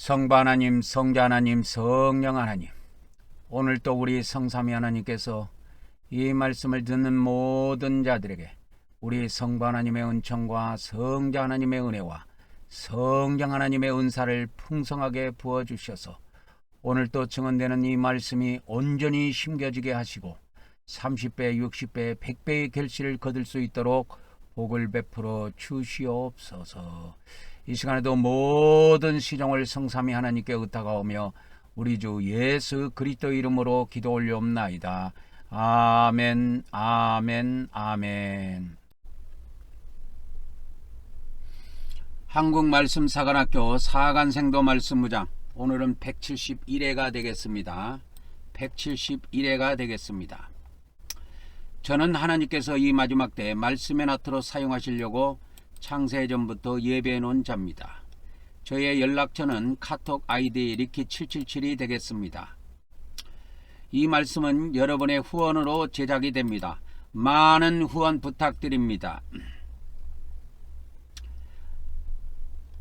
성부 하나님, 성자 하나님, 성령 하나님, 오늘 또 우리 성삼위 하나님께서 이 말씀을 듣는 모든 자들에게 우리 성부 하나님의 은총과 성자 하나님의 은혜와 성령 하나님의 은사를 풍성하게 부어주셔서 오늘 또 증언되는 이 말씀이 온전히 심겨지게 하시고 30배, 60배, 100배의 결실을 거둘 수 있도록 복을 베풀어 주시옵소서. 이 시간에도 모든 시종을 성삼위 하나님께 의탁하오며 우리 주 예수 그리스도 이름으로 기도 올려옵나이다. 아멘, 아멘, 아멘. 한국말씀사관학교 사간생도 말씀무장, 오늘은 171회가 되겠습니다. 171회가 되겠습니다. 저는 하나님께서 이 마지막 때 말씀의 나트로 사용하시려고 창세전부터 예배해 놓은 자입니다. 저의 연락처는 카톡 아이디 리키777이 되겠습니다. 이 말씀은 여러분의 후원으로 제작이 됩니다. 많은 후원 부탁드립니다.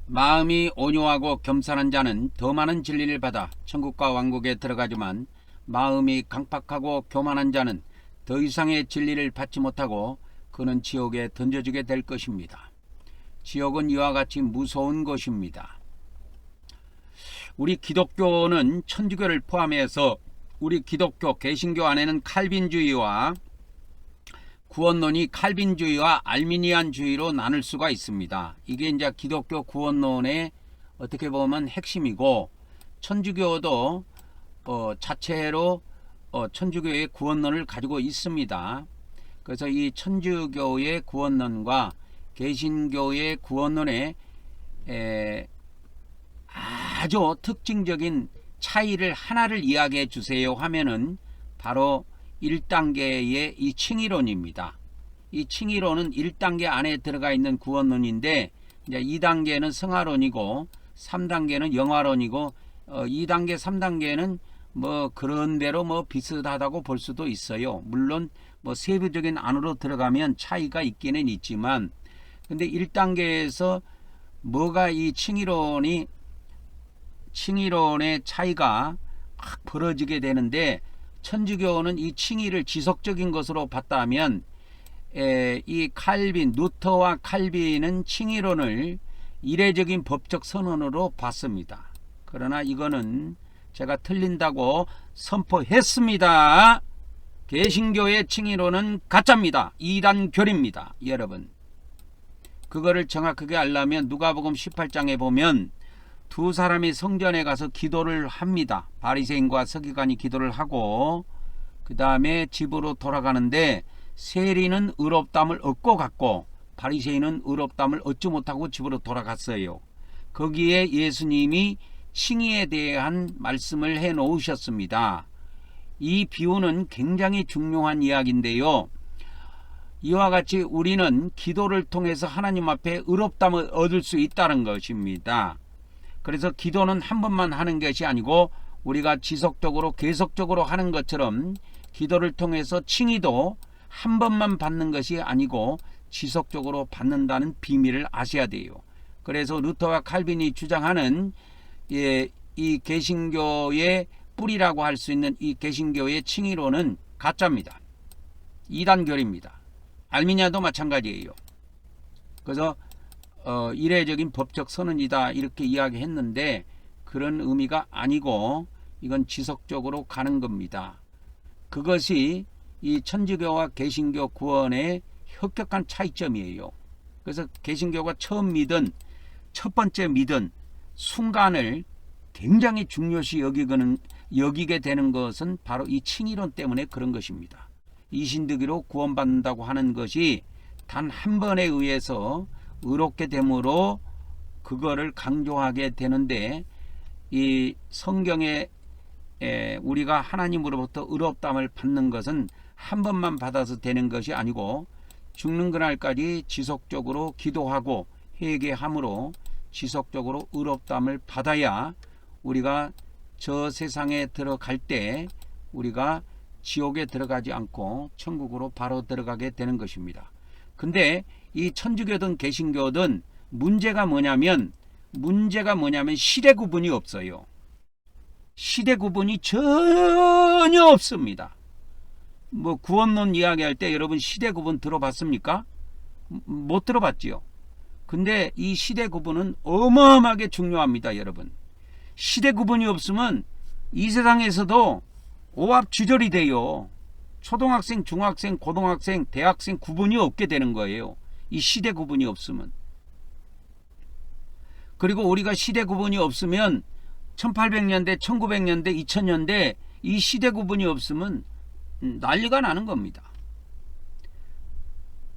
마음이 온유하고 겸손한 자는 더 많은 진리를 받아 천국과 왕국에 들어가지만 마음이 강팍하고 교만한 자는 더 이상의 진리를 받지 못하고 그는 지옥에 던져지게 될 것입니다. 지옥은 이와 같이 무서운 곳입니다. 우리 기독교는 천주교를 포함해서 우리 기독교 개신교 안에는 칼빈주의와 구원론이 칼빈주의와 알미니안주의로 나눌 수가 있습니다. 이게 이제 기독교 구원론의 어떻게 보면 핵심이고, 천주교도 자체로 천주교의 구원론을 가지고 있습니다. 그래서 이 천주교의 구원론과 개신교의 구원론의 아주 특징적인 차이를 하나를 이야기해 주세요 하면은 바로 1단계의 이 칭의론입니다. 이 칭의론은 1단계 안에 들어가 있는 구원론인데, 이제 2단계는 성화론이고 3단계는 영화론이고 2단계 3단계는 뭐 그런 대로 뭐 비슷하다고 볼 수도 있어요. 물론 뭐 세부적인 안으로 들어가면 차이가 있기는 있지만, 근데 1단계에서 뭐가 이 칭의론의 차이가 막 벌어지게 되는데, 천주교는 이 칭의를 지속적인 것으로 봤다면 이 칼빈, 루터와 칼빈은 칭의론을 이례적인 법적 선언으로 봤습니다. 그러나 이거는 제가 틀린다고 선포했습니다. 개신교의 칭의론은 가짜입니다. 이단교리입니다. 여러분, 그거를 정확하게 알려면 누가복음 18장에 보면 두 사람이 성전에 가서 기도를 합니다. 바리새인과 서기관이 기도를 하고 그 다음에 집으로 돌아가는데, 세리는 의롭다함을 얻고 갔고 바리새인은 의롭다함을 얻지 못하고 집으로 돌아갔어요. 거기에 예수님이 칭의에 대한 말씀을 해 놓으셨습니다. 이 비유는 굉장히 중요한 이야기인데요, 이와 같이 우리는 기도를 통해서 하나님 앞에 의롭다함을 얻을 수 있다는 것입니다. 그래서 기도는 한 번만 하는 것이 아니고 우리가 지속적으로 계속적으로 하는 것처럼 기도를 통해서 칭의도 한 번만 받는 것이 아니고 지속적으로 받는다는 비밀을 아셔야 돼요. 그래서 루터와 칼빈이 주장하는 이 개신교의 뿌리라고 할 수 있는 이 개신교의 칭의론은 가짜입니다. 이단교리입니다. 알미니아도 마찬가지예요. 그래서 이례적인 법적 선언이다 이렇게 이야기했는데, 그런 의미가 아니고 이건 지속적으로 가는 겁니다. 그것이 이 천주교와 개신교 구원의 혁혁한 차이점이에요. 그래서 개신교가 처음 믿은 첫 번째 믿은 순간을 굉장히 중요시 여기게 되는 것은 바로 이 칭의론 때문에 그런 것입니다. 이신득이로 구원받는다고 하는 것이 단 한 번에 의해서 의롭게 됨으로 그거를 강조하게 되는데, 이 성경에 우리가 하나님으로부터 의롭다함을 받는 것은 한 번만 받아서 되는 것이 아니고 죽는 그날까지 지속적으로 기도하고 회개함으로 지속적으로 의롭다함을 받아야 우리가 저 세상에 들어갈 때 우리가 지옥에 들어가지 않고 천국으로 바로 들어가게 되는 것입니다. 근데 이 천주교든 개신교든 문제가 뭐냐면 문제가 뭐냐면 시대 구분이 없어요. 시대 구분이 전혀 없습니다. 뭐 구원론 이야기할 때 여러분 시대 구분 들어봤습니까? 못 들어봤지요. 근데 이 시대 구분은 어마어마하게 중요합니다, 여러분. 시대 구분이 없으면 이 세상에서도 오합지졸이 돼요. 초등학생, 중학생, 고등학생, 대학생 구분이 없게 되는 거예요. 이 시대 구분이 없으면. 그리고 우리가 시대 구분이 없으면 1800년대, 1900년대, 2000년대 이 시대 구분이 없으면 난리가 나는 겁니다.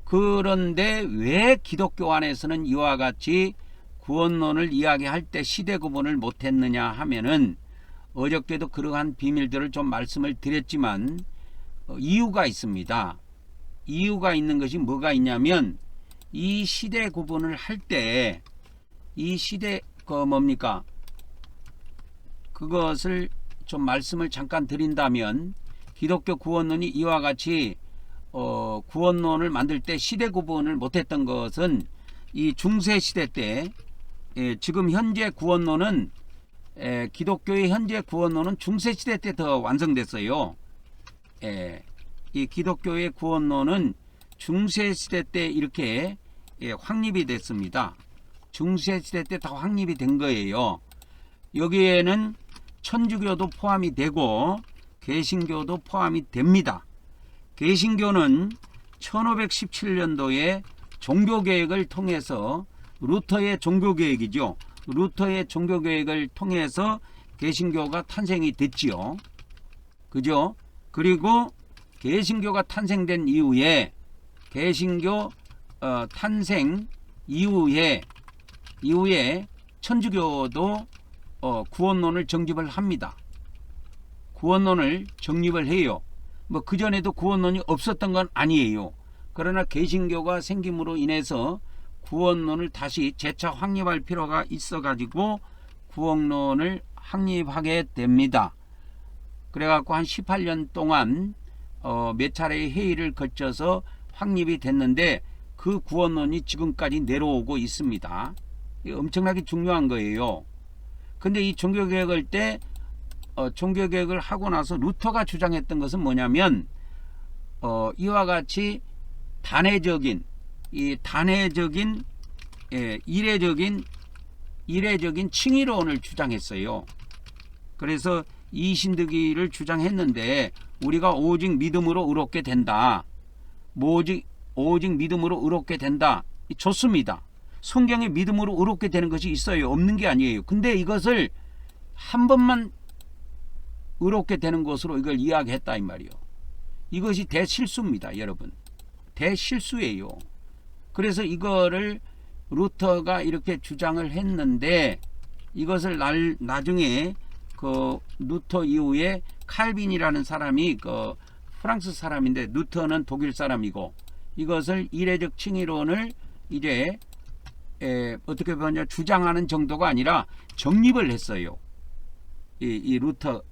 그런데 왜 기독교 안에서는 이와 같이 구원론을 이야기할 때 시대 구분을 못했느냐 하면은, 어저께도 그러한 비밀들을 좀 말씀을 드렸지만 이유가 있습니다. 이유가 있는 것이 뭐가 있냐면, 이 시대 구분을 할 때 이 시대 뭡니까? 그것을 좀 말씀을 잠깐 드린다면, 기독교 구원론이 이와 같이 구원론을 만들 때 시대 구분을 못했던 것은 이 중세 시대 때, 지금 현재 구원론은 기독교의 현재 구원론은 중세 시대 때 더 완성됐어요. 이 기독교의 구원론은 중세 시대 때 이렇게 확립이 됐습니다. 중세 시대 때 다 확립이 된 거예요. 여기에는 천주교도 포함이 되고 개신교도 포함이 됩니다. 개신교는 1517년도에 종교개혁을 통해서, 루터의 종교개혁이죠. 루터의 종교개혁을 통해서 개신교가 탄생이 됐지요. 그죠? 그리고 개신교가 탄생된 이후에, 개신교 탄생 이후에 천주교도 구원론을 정립을 합니다. 구원론을 정립을 해요. 뭐 그전에도 구원론이 없었던 건 아니에요. 그러나 개신교가 생김으로 인해서 구원론을 다시 재차 확립할 필요가 있어 가지고 구원론을 확립하게 됩니다. 그래갖고 한 18년 동안 몇 차례의 회의를 거쳐서 확립이 됐는데, 그 구원론이 지금까지 내려오고 있습니다. 엄청나게 중요한 거예요. 근데 이 종교개혁을 때 종교개혁을 하고 나서 루터가 주장했던 것은 뭐냐면, 이와 같이 단회적인 이례적인 칭의론을 주장했어요. 그래서 이신득이를 주장했는데, 우리가 오직 믿음으로 의롭게 된다. 오직 믿음으로 의롭게 된다. 좋습니다. 성경에 믿음으로 의롭게 되는 것이 있어요. 없는 게 아니에요. 근데 이것을 한 번만 의롭게 되는 것으로 이걸 이야기했다 이 말이요. 이것이 대실수입니다, 여러분. 대실수예요. 그래서 이거를 루터가 이렇게 주장을 했는데, 이것을 나중에 그 루터 이후에 칼빈이라는 사람이, 그 프랑스 사람인데 루터는 독일 사람이고, 이것을 이례적 칭의론을 이제 어떻게 보냐 주장하는 정도가 아니라 정립을 했어요. 이 루터,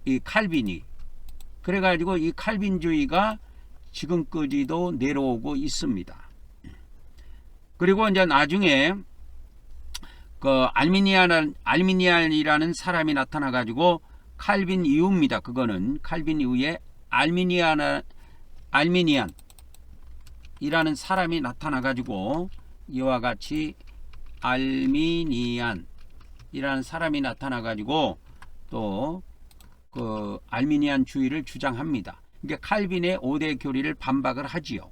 이 칼빈이. 그래가지고 이 칼빈주의가 지금까지도 내려오고 있습니다. 그리고 이제 나중에 그 알미니안이라는 사람이 나타나가지고, 칼빈 이후입니다. 그거는 칼빈 이후에 알미니안이라는 사람이 나타나가지고, 이와 같이 알미니안이라는 사람이 나타나가지고 또 그 알미니안 주의를 주장합니다. 이게 칼빈의 5대 교리를 반박을 하지요.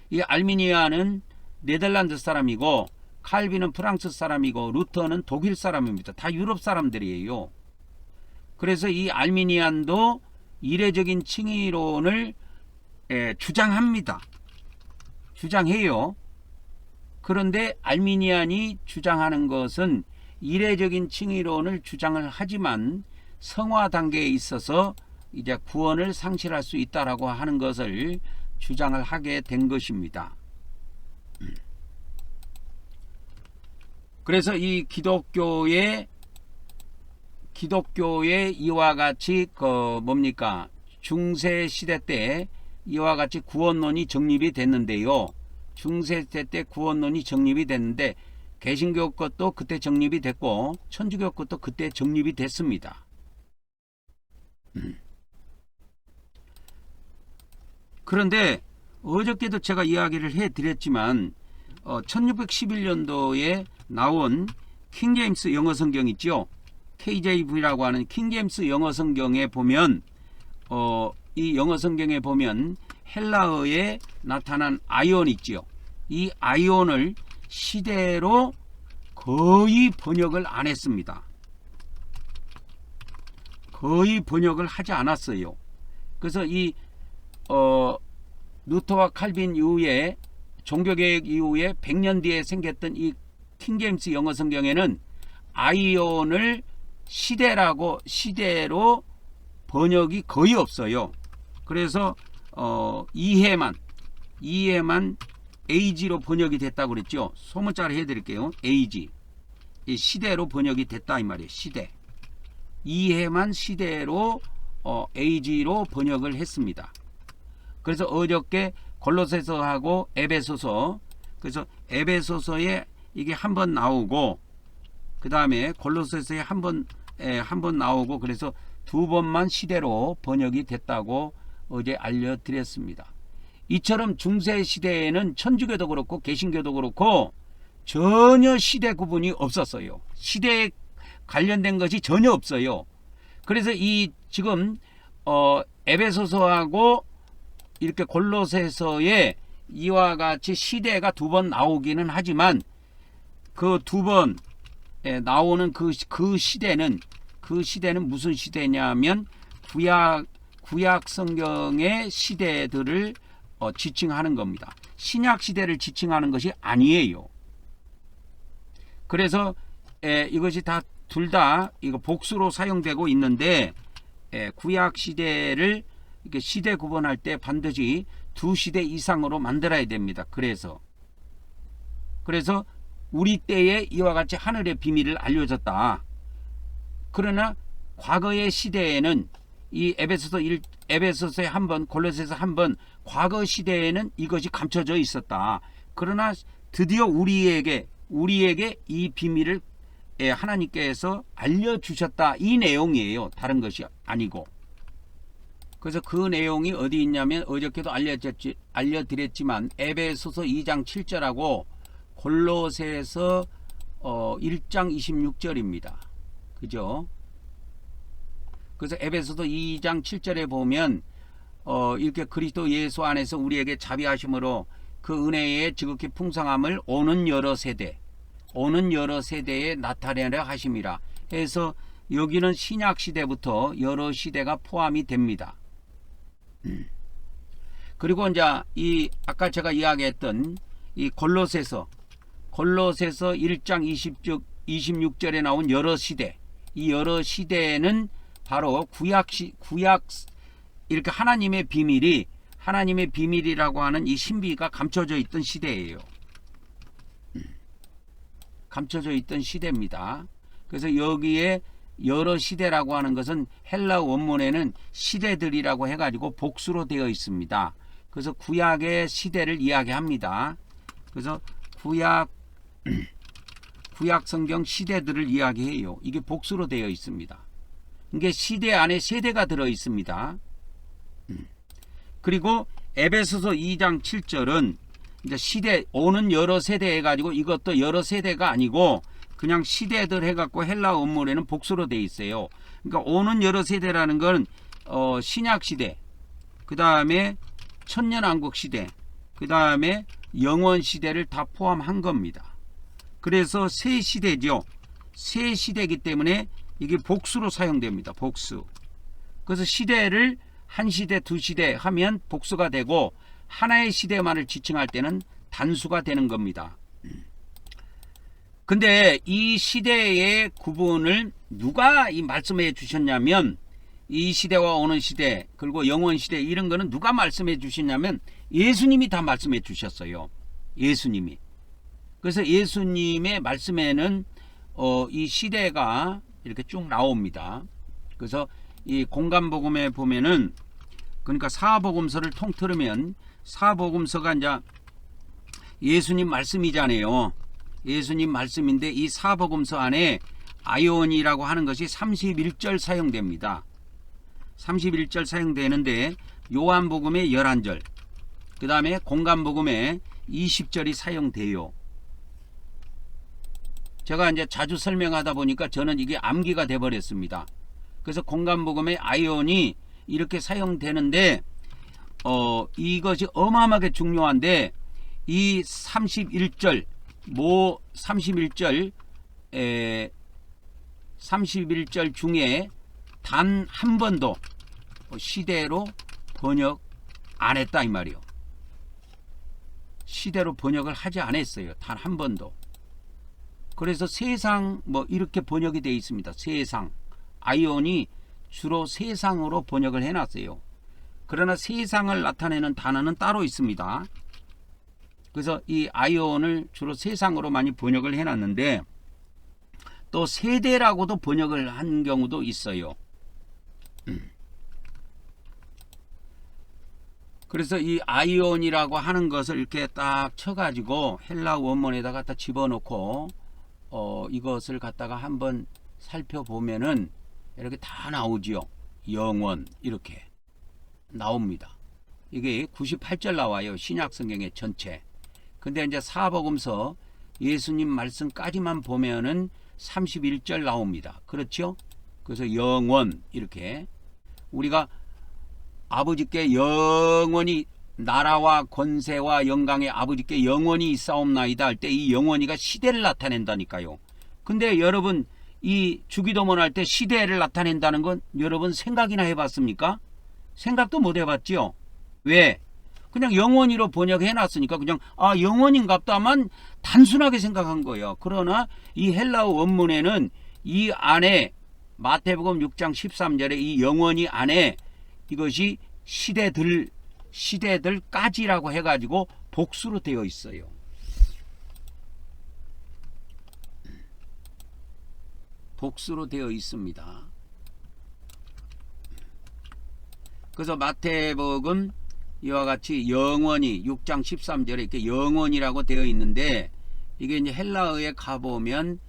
이 알미니안은 네덜란드 사람이고, 칼빈은 프랑스 사람이고, 루터는 독일 사람입니다. 다 유럽 사람들이에요. 그래서 이 알미니안도 이례적인 칭의론을 주장합니다. 주장해요. 그런데 알미니안이 주장하는 것은 이례적인 칭의론을 주장을 하지만, 성화 단계에 있어서 이제 구원을 상실할 수 있다라고 하는 것을 주장을 하게 된 것입니다. 그래서 이 기독교의 이와 같이 중세 시대 때 이와 같이 구원론이 정립이 됐는데요. 중세시대 때 구원론이 정립이 됐는데 개신교 것도 그때 정립이 됐고 천주교 것도 그때 정립이 됐습니다. 그런데 어저께도 제가 이야기를 해드렸지만 1611년도에 나온 킹제임스 영어 성경 있죠. KJV라고 하는 킹제임스 영어 성경에 보면 이 영어 성경에 보면 헬라어에 나타난 아이온 있지요. 이 아이온을 시대로 거의 번역을 안 했습니다. 거의 번역을 하지 않았어요. 그래서 이 루터와 칼빈 이후에 종교개혁 이후에 100년 뒤에 생겼던 이 킹제임스 영어 성경에는 아이온을 시대로 번역이 거의 없어요. 그래서 이해만 AG로 번역이 됐다고 그랬죠. 소문자로 해드릴게요. AG 이 시대로 번역이 됐다 이 말이에요. 시대 이해만 시대로 AG로 번역을 했습니다. 그래서 어저께 골로새서하고 에베소서, 그래서 에베소서에 이게 한 번 나오고 그 다음에 골로새서에 한 번 나오고, 그래서 두 번만 시대로 번역이 됐다고 어제 알려드렸습니다. 이처럼 중세 시대에는 천주교도 그렇고 개신교도 그렇고 전혀 시대 구분이 없었어요. 시대에 관련된 것이 전혀 없어요. 그래서 이 지금 에베소서하고 이렇게 골로새서에 이와 같이 시대가 두 번 나오기는 하지만 그 두 번 나오는 그 시대는 무슨 시대냐면 구약 성경의 시대들을 지칭하는 겁니다. 신약 시대를 지칭하는 것이 아니에요. 그래서 이것이 다 둘 다 이거 복수로 사용되고 있는데 구약 시대를 이렇게 시대 구분할 때 반드시 두 시대 이상으로 만들어야 됩니다. 그래서 우리 때에 이와 같이 하늘의 비밀을 알려줬다. 그러나 과거의 시대에는 이 에베소서에 한 번, 골로새서 한 번, 과거 시대에는 이것이 감춰져 있었다. 그러나 드디어 우리에게 이 비밀을 하나님께서 알려주셨다. 이 내용이에요. 다른 것이 아니고. 그래서 그 내용이 어디 있냐면 어저께도 알려드렸지만 에베소서 2장 7절하고 골로새서 1장 26절입니다. 그죠? 그래서 에베소서 2장 7절에 보면 이렇게 그리스도 예수 안에서 우리에게 자비하심으로 그 은혜의 지극히 풍성함을 오는 여러 세대에 나타내려 하심이라 해서 여기는 신약 시대부터 여러 시대가 포함이 됩니다. 그리고 이제 이 아까 제가 이야기했던 이 골로새서 1장 26절에 나온 여러 시대, 이 여러 시대는 바로 구약 이렇게 하나님의 비밀이라고 하는 이 신비가 감춰져 있던 시대예요. 감춰져 있던 시대입니다. 그래서 여기에 여러 시대라고 하는 것은 헬라 원문에는 시대들이라고 해가지고 복수로 되어 있습니다. 그래서 구약의 시대를 이야기합니다. 그래서 구약 성경 시대들을 이야기해요. 이게 복수로 되어 있습니다. 이게 시대 안에 세대가 들어 있습니다. 그리고 에베소서 2장 7절은 이제 시대 오는 여러 세대 해가지고 이것도 여러 세대가 아니고 그냥 시대들 해갖고 헬라 원문에는 복수로 되어 있어요. 그러니까 오는 여러 세대라는 건 신약 시대, 그 다음에 천년왕국 시대, 그 다음에 영원 시대를 다 포함한 겁니다. 그래서 세 시대죠. 세 시대이기 때문에 이게 복수로 사용됩니다. 복수. 그래서 시대를 한 시대, 두 시대 하면 복수가 되고 하나의 시대만을 지칭할 때는 단수가 되는 겁니다. 근데 이 시대의 구분을 누가 이 말씀해 주셨냐면 이 시대와 오는 시대 그리고 영원 시대 이런 거는 누가 말씀해 주시냐면 예수님이 다 말씀해 주셨어요. 예수님이. 그래서 예수님의 말씀에는 이 시대가 이렇게 쭉 나옵니다. 그래서 이 공간복음에 보면은 그러니까 사복음서를 통틀으면 사복음서가 이제 예수님 말씀이잖아요. 예수님 말씀인데 이 사복음서 안에 아이온이라고 하는 것이 31절 사용됩니다. 31절 사용되는데 요한복음의 11절, 그 다음에 공간복음의 20절이 사용돼요. 제가 이제 자주 설명하다 보니까 저는 이게 암기가 돼 버렸습니다. 그래서 공간복음의 아이온이 이렇게 사용되는데 이것이 어마어마하게 중요한데 이 31절 31절 중에 단 한 번도 시대로 번역 안 했다 이 말이요. 시대로 번역을 하지 않았어요. 단 한 번도. 그래서 세상 뭐 이렇게 번역이 되어 있습니다. 세상. 아이온이 주로 세상으로 번역을 해놨어요. 그러나 세상을 나타내는 단어는 따로 있습니다. 그래서 이 아이온을 주로 세상으로 많이 번역을 해놨는데 또 세대라고도 번역을 한 경우도 있어요. 그래서 이 아이온이라고 하는 것을 이렇게 딱 쳐가지고 헬라 원문에다가 갖다 집어넣고 이것을 갖다가 한번 살펴보면은 이렇게 다 나오지요. 영원 이렇게 나옵니다. 이게 98절 나와요. 신약 성경의 전체. 근데 이제 사복음서 예수님 말씀까지만 보면은 31절 나옵니다. 그렇죠? 그래서 영원 이렇게 우리가 아버지께 영원히 나라와 권세와 영광의 아버지께 영원히 있사옵나이다 할 때 이 영원히가 시대를 나타낸다니까요. 근데 여러분 이 주기도문 할 때 시대를 나타낸다는 건 여러분 생각이나 해봤습니까? 생각도 못 해봤죠. 왜? 그냥 영원히로 번역해놨으니까 그냥 영원인갑다만 단순하게 생각한 거예요. 그러나 이 헬라어 원문에는 이 안에 마태복음 6장 13절에 이 영원히 안에 이것이 시대들까지라고 해가지고 복수로 되어 있어요. 복수로 되어 있습니다. 그래서 마태복음 이와 같이 영원히 6장 13절에 이렇게 영원이라고 되어 있는데 이게 이제 헬라어에 가보면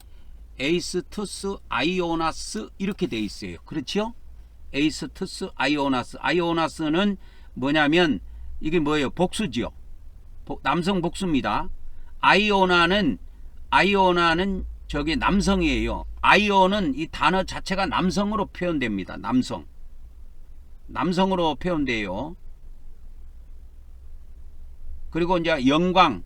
에이스투스 아이오나스 이렇게 되어 있어요. 그렇죠? 에이스투스 아이오나스. 아이오나스는 뭐냐면 이게 뭐예요? 복수지요. 남성 복수입니다. 아이오나는 저기 남성이에요. 아이온은 이 단어 자체가 남성으로 표현됩니다. 남성으로 표현돼요. 그리고 이제 영광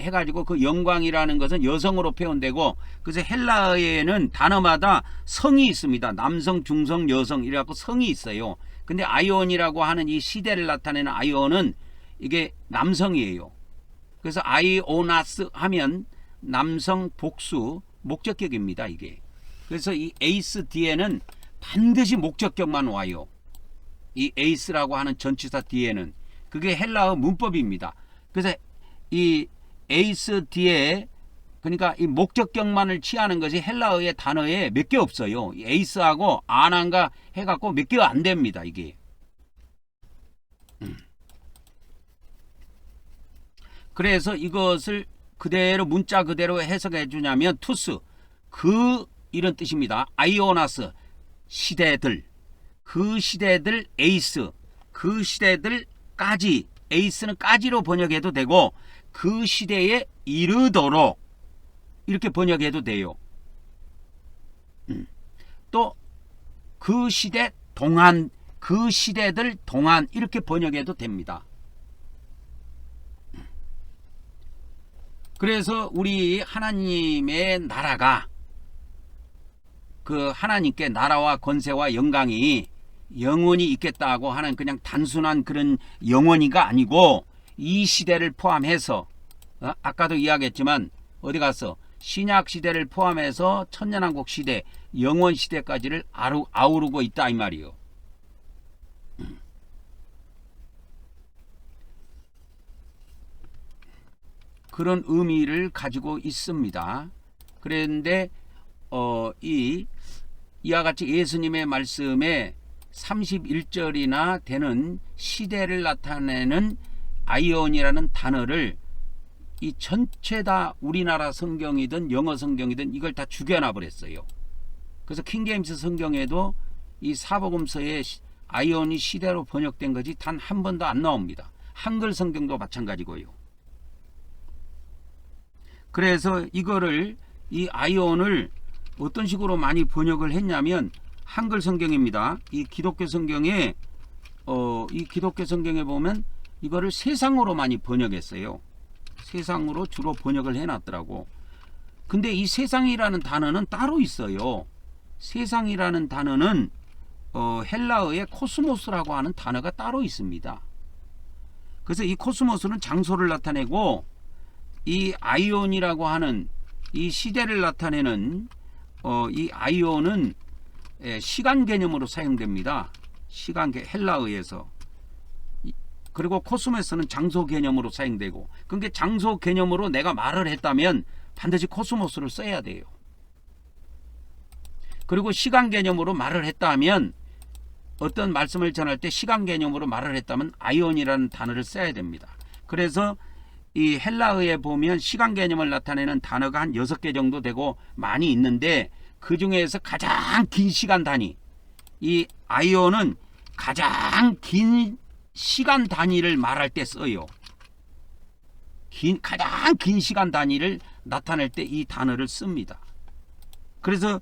해가지고 그 영광이라는 것은 여성으로 표현되고 그래서 헬라어에는 단어마다 성이 있습니다. 남성, 중성, 여성 이래갖고 성이 있어요. 근데 아이온이라고 하는 이 시대를 나타내는 아이온은 이게 남성이에요. 그래서 아이오나스 하면 남성 복수 목적격입니다. 이게. 그래서 이 에이스 뒤에는 반드시 목적격만 와요. 이 에이스라고 하는 전치사 뒤에는 그게 헬라어 문법입니다. 그래서 이 에이스 뒤에 그러니까 이 목적격만을 취하는 것이 헬라어의 단어에 몇 개 없어요. 에이스하고 아난가 해갖고 몇 개가 안 됩니다. 이게. 그래서 이것을 그대로 문자 그대로 해석해 주냐면 투스 이런 뜻입니다. 아이오나스 시대들 그 시대들 에이스 그 시대들까지 에이스는 까지로 번역해도 되고 그 시대에 이르도록 이렇게 번역해도 돼요. 또 그 시대 동안 그 시대들 동안 이렇게 번역해도 됩니다. 그래서 우리 하나님의 나라가 그 하나님께 나라와 권세와 영광이 영원히 있겠다고 하는 그냥 단순한 그런 영원히가 아니고 이 시대를 포함해서 아까도 이야기했지만 어디 가서 신약 시대를 포함해서 천년왕국 시대 영원 시대까지를 아우르고 있다 이 말이요. 그런 의미를 가지고 있습니다. 그런데 이와 같이 예수님의 말씀에 31절이나 되는 시대를 나타내는 아이온이라는 단어를 이 전체 다 우리나라 성경이든 영어 성경이든 이걸 다 죽여놔 버렸어요. 그래서 킹제임스 성경에도 이 사복음서에 아이온이 시대로 번역된 것이 단 한 번도 안 나옵니다. 한글 성경도 마찬가지고요. 그래서 이거를 이 아이온을 어떤 식으로 많이 번역을 했냐면 한글 성경입니다. 이 기독교 성경에 보면 이거를 세상으로 많이 번역했어요. 세상으로 주로 번역을 해놨더라고. 근데 이 세상이라는 단어는 따로 있어요. 세상이라는 단어는 헬라어의 코스모스라고 하는 단어가 따로 있습니다. 그래서 이 코스모스는 장소를 나타내고 이 아이온이라고 하는 이 시대를 나타내는 이 아이온은 시간 개념으로 사용됩니다. 헬라어에서. 그리고 코스모스는 장소 개념으로 사용되고, 그러니까 장소 개념으로 내가 말을 했다면 반드시 코스모스를 써야 돼요. 그리고 시간 개념으로 말을 했다 하면, 어떤 말씀을 전할 때 시간 개념으로 말을 했다면 아이온이라는 단어를 써야 됩니다. 그래서 이 헬라어에 보면 시간 개념을 나타내는 단어가 한 6개 정도 되고 많이 있는데, 그 중에서 가장 긴 시간 단위, 이 아이온은 가장 긴 시간 단위를 말할 때 써요. 가장 긴 시간 단위를 나타낼 때 이 단어를 씁니다. 그래서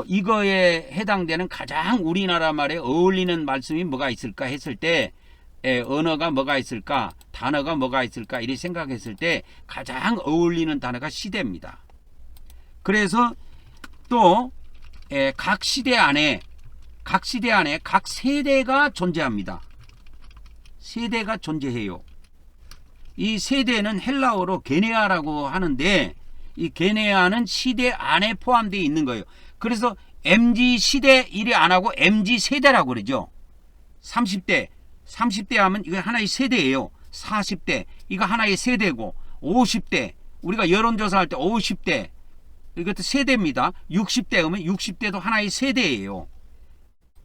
이거에 해당되는 가장 우리나라 말에 어울리는 말씀이 뭐가 있을까 했을 때, 언어가 뭐가 있을까, 단어가 뭐가 있을까 이렇게 생각했을 때 가장 어울리는 단어가 시대입니다. 그래서 또 각 시대 안에 각 세대가 존재합니다. 세대가 존재해요. 이 세대는 헬라어로 게네아라고 하는데, 이 게네아는 시대 안에 포함되어 있는 거예요. 그래서 MZ 시대 이래 안 하고 MZ 세대라고 그러죠. 30대 하면 이거 하나의 세대예요. 40대 이거 하나의 세대고, 50대 우리가 여론조사할 때 50대 이것도 세대입니다. 60대 하면 60대도 하나의 세대예요.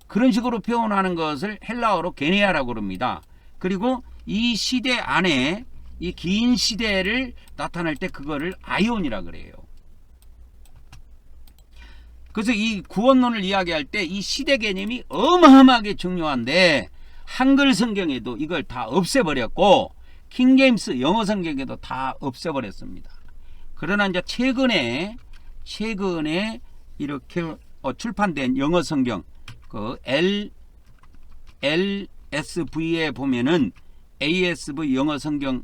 그런 식으로 표현하는 것을 헬라어로 게네아라고 그럽니다. 그리고 이 시대 안에 이 긴 시대를 나타낼 때 그거를 아이온이라 그래요. 그래서 이 구원론을 이야기할 때 이 시대 개념이 어마어마하게 중요한데, 한글 성경에도 이걸 다 없애버렸고 킹제임스 영어 성경에도 다 없애버렸습니다. 그러나 이제 최근에 이렇게 출판된 영어 성경, 그 LSV에 보면은 ASV 영어 성경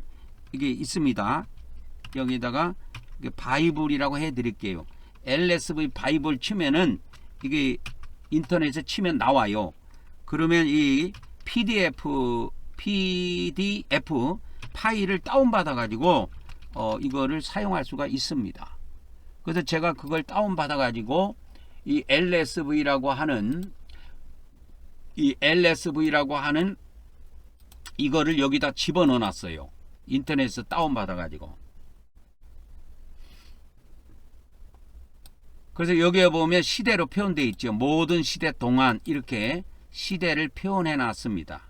이게 있습니다. 여기다가 바이블이라고 해드릴게요. LSV 바이블 치면은 이게 인터넷에 치면 나와요. 그러면 이 PDF 파일을 다운받아 가지고 이거를 사용할 수가 있습니다. 그래서 제가 그걸 다운받아 가지고 이 LSV라고 하는 이거를 여기다 집어넣어 놨어요. 인터넷에서 다운받아 가지고. 그래서 여기에 보면 시대로 표현되어 있죠. 모든 시대 동안 이렇게 시대를 표현해 놨습니다.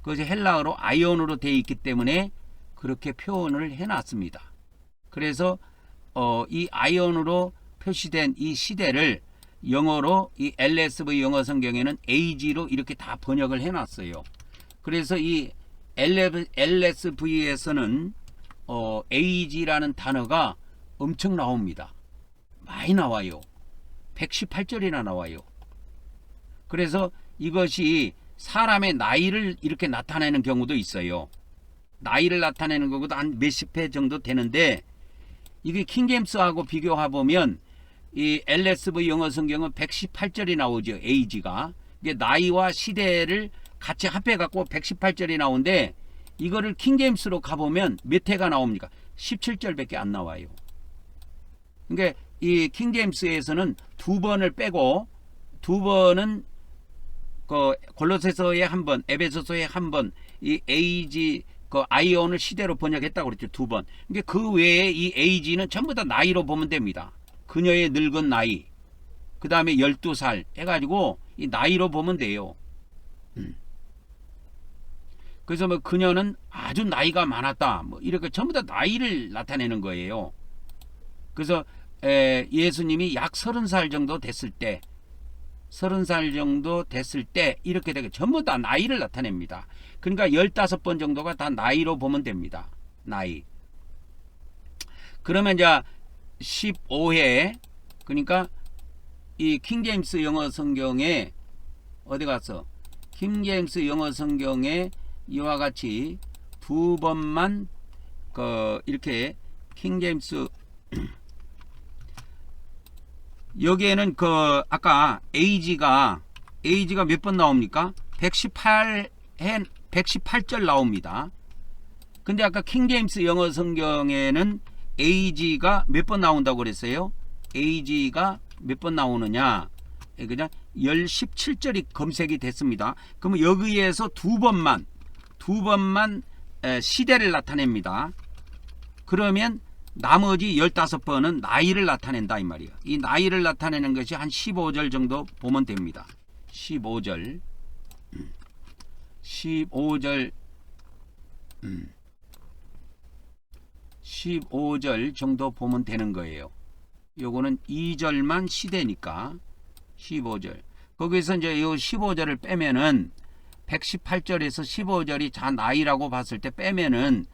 그것이 헬라어로 아이온으로 되어 있기 때문에 그렇게 표현을 해 놨습니다. 그래서 이 아이온으로 표시된 이 시대를 영어로 이 LSV 영어 성경에는 AG로 이렇게 다 번역을 해 놨어요. 그래서 이 LSV에서는 AG라는 단어가 엄청 나옵니다. 많이 나와요. 118절이나 나와요. 그래서 이것이 사람의 나이를 이렇게 나타내는 경우도 있어요. 나이를 나타내는 것보다 한 몇십 회 정도 되는데, 이게 킹제임스하고 비교해 보면 이 LSV 영어 성경은 118절이 나오죠. AG가. 이게 나이와 시대를 같이 합해 갖고 118절이 나오는데, 이거를 킹제임스로 가보면 몇 회가 나옵니까? 17절밖에 안 나와요. 그러니까 이 킹제임스에서는 두 번을 빼고, 두 번은 그 골로새서에 한 번, 에베소서에 한 번, 이 AG 그 아이온을 시대로 번역했다고 그랬죠. 두 번. 그러니까 그 외에 이 AG는 전부 다 나이로 보면 됩니다. 그녀의 늙은 나이, 그 다음에 12살 해가지고 이 나이로 보면 돼요. 그래서 뭐 그녀는 아주 나이가 많았다. 뭐 이렇게 전부 다 나이를 나타내는 거예요. 그래서 예수님이 약 30살 정도 됐을 때 30살 정도 됐을 때 이렇게 되게 전부 다 나이를 나타냅니다. 그러니까 15번 정도가 다 나이로 보면 됩니다. 나이. 그러면 이제 15회 그러니까 이 킹제임스 영어 성경에 어디 갔어? 킹제임스 영어 성경에 이와 같이 두 번만 이렇게 킹제임스 여기에는 아까 AG가 몇 번 나옵니까? 118절 나옵니다. 근데 아까 킹제임스 영어 성경에는 AG가 몇 번 나온다고 그랬어요? AG가 몇 번 나오느냐? 그냥 17절이 검색이 됐습니다. 그러면 여기에서 두 번만 시대를 나타냅니다. 그러면 나머지 15번은 나이를 나타낸다 이 말이에요. 이 나이를 나타내는 것이 한 15절 정도 보면 됩니다. 15절 정도 보면 되는 거예요. 요거는 2절만 시대니까 15절. 거기서 이제 요 15절을 빼면은 118절에서 15절이 자 나이라고 봤을 때 빼면은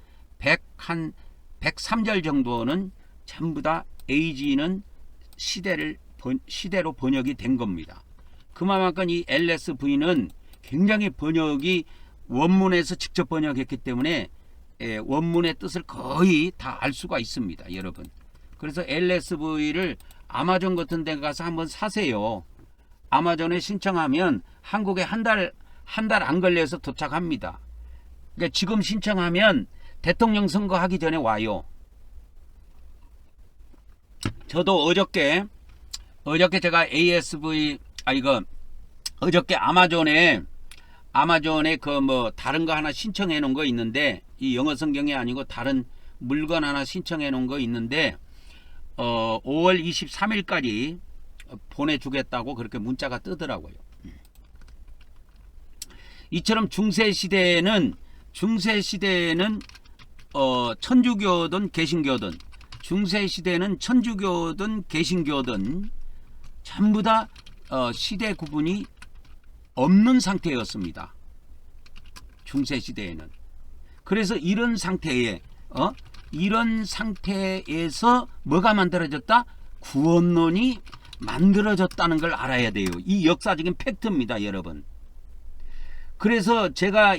103절 정도는 전부 다 AG는 시대로 번역이 된 겁니다. 그만큼 이 LSV는 굉장히 번역이 원문에서 직접 번역했기 때문에 원문의 뜻을 거의 다 알 수가 있습니다, 여러분. 그래서 LSV를 아마존 같은 데 가서 한번 사세요. 아마존에 신청하면 한국에 한 달 안 걸려서 도착합니다. 그러니까 지금 신청하면 대통령 선거하기 전에 와요. 저도 어저께 제가 어저께 아마존에 다른 거 하나 신청해 놓은 거 있는데 이 영어 성경이 아니고 다른 물건 하나 신청해 놓은 거 있는데 5월 23일까지 보내주겠다고 그렇게 문자가 뜨더라고요. 이처럼 중세시대에는 천주교든 개신교든 중세시대는 천주교든 개신교든 전부 다 시대 구분이 없는 상태였습니다. 중세시대에는. 그래서 이런 상태에서 뭐가 만들어졌다? 구원론이 만들어졌다는 걸 알아야 돼요. 이 역사적인 팩트입니다, 여러분. 그래서 제가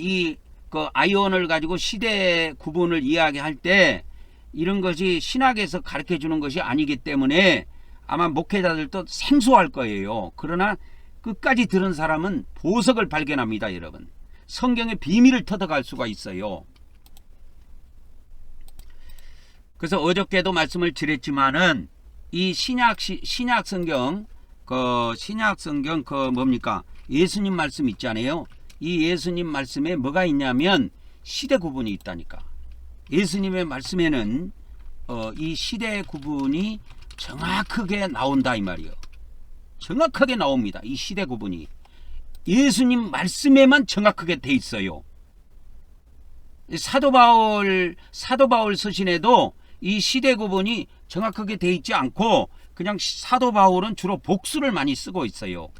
아이언을 가지고 시대 구분을 이야기할 때 이런 것이 신학에서 가르쳐 주는 것이 아니기 때문에 아마 목회자들도 생소할 거예요. 그러나 끝까지 들은 사람은 보석을 발견합니다, 여러분. 성경의 비밀을 터득할 수가 있어요. 그래서 어저께도 말씀을 드렸지만은 이 신약 성경 뭡니까? 예수님 말씀 있잖아요. 이 예수님 말씀에 뭐가 있냐면 시대 구분이 있다니까. 예수님의 말씀에는 이 시대 구분이 정확하게 나온다 이 말이에요. 정확하게 나옵니다. 이 시대 구분이 예수님 말씀에만 정확하게 돼 있어요. 사도 바울 서신에도 이 시대 구분이 정확하게 돼 있지 않고 그냥 사도 바울은 주로 복수를 많이 쓰고 있어요.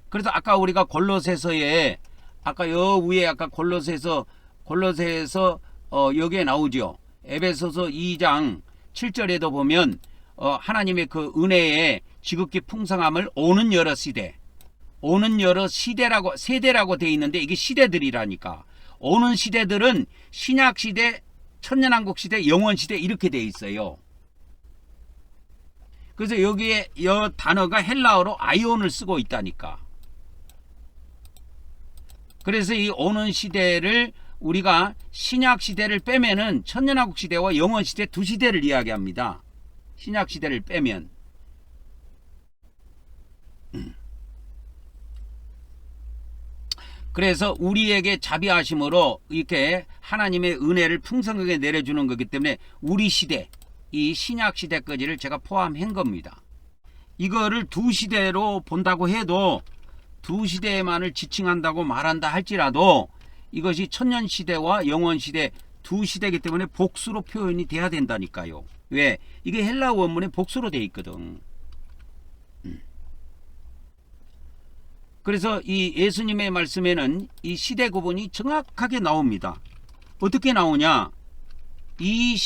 그래서 아까 우리가 골로새서에 아까 여 위에 아까 골로새서 여기에 나오죠. 에베소서 2장 7절에도 보면 하나님의 그 은혜의 지극히 풍성함을 오는 여러 세대라고 돼 있는데 이게 시대들이라니까. 오는 시대들은 신약 시대, 천년왕국 시대, 영원 시대 이렇게 돼 있어요. 그래서 여기에 이 단어가 헬라어로 아이온을 쓰고 있다니까. 그래서 이 오는 시대를 우리가 신약 시대를 빼면은 천년왕국 시대와 영원 시대 두 시대를 이야기합니다. 신약 시대를 빼면. 그래서 우리에게 자비하심으로 이렇게 하나님의 은혜를 풍성하게 내려주는 거기 때문에 우리 시대, 이 신약 시대까지를 제가 포함한 겁니다. 이거를 두 시대로 본다고 해도 두 시대만을 지칭한다고 말한다 할지라도 이것이 천년시대와 영원시대 두 시대이기 때문에 복수로 표현이 돼야 된다니까요. 왜? 이게 헬라 원문에 복수로 돼 있거든. 그래서 이 예수님의 말씀에는 이 시대 구분이 정확하게 나옵니다. 어떻게 나오냐? 이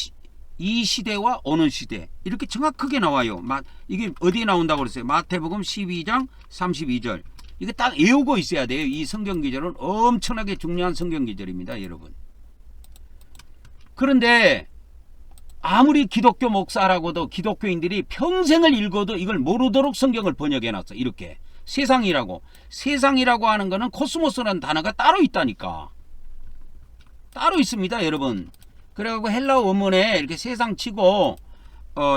시대와 어느 시대 이렇게 정확하게 나와요. 이게 어디에 나온다고 그랬어요? 마태복음 12장 32절. 이게 딱 외우고 있어야 돼요. 이 성경 기절은 엄청나게 중요한 성경 기절입니다, 여러분. 그런데 아무리 기독교 목사라고도 기독교인들이 평생을 읽어도 이걸 모르도록 성경을 번역해놨어. 이렇게 세상이라고 하는 거는 코스모스라는 단어가 따로 있다니까. 따로 있습니다, 여러분. 그래갖고 헬라 원문에 이렇게 세상 치고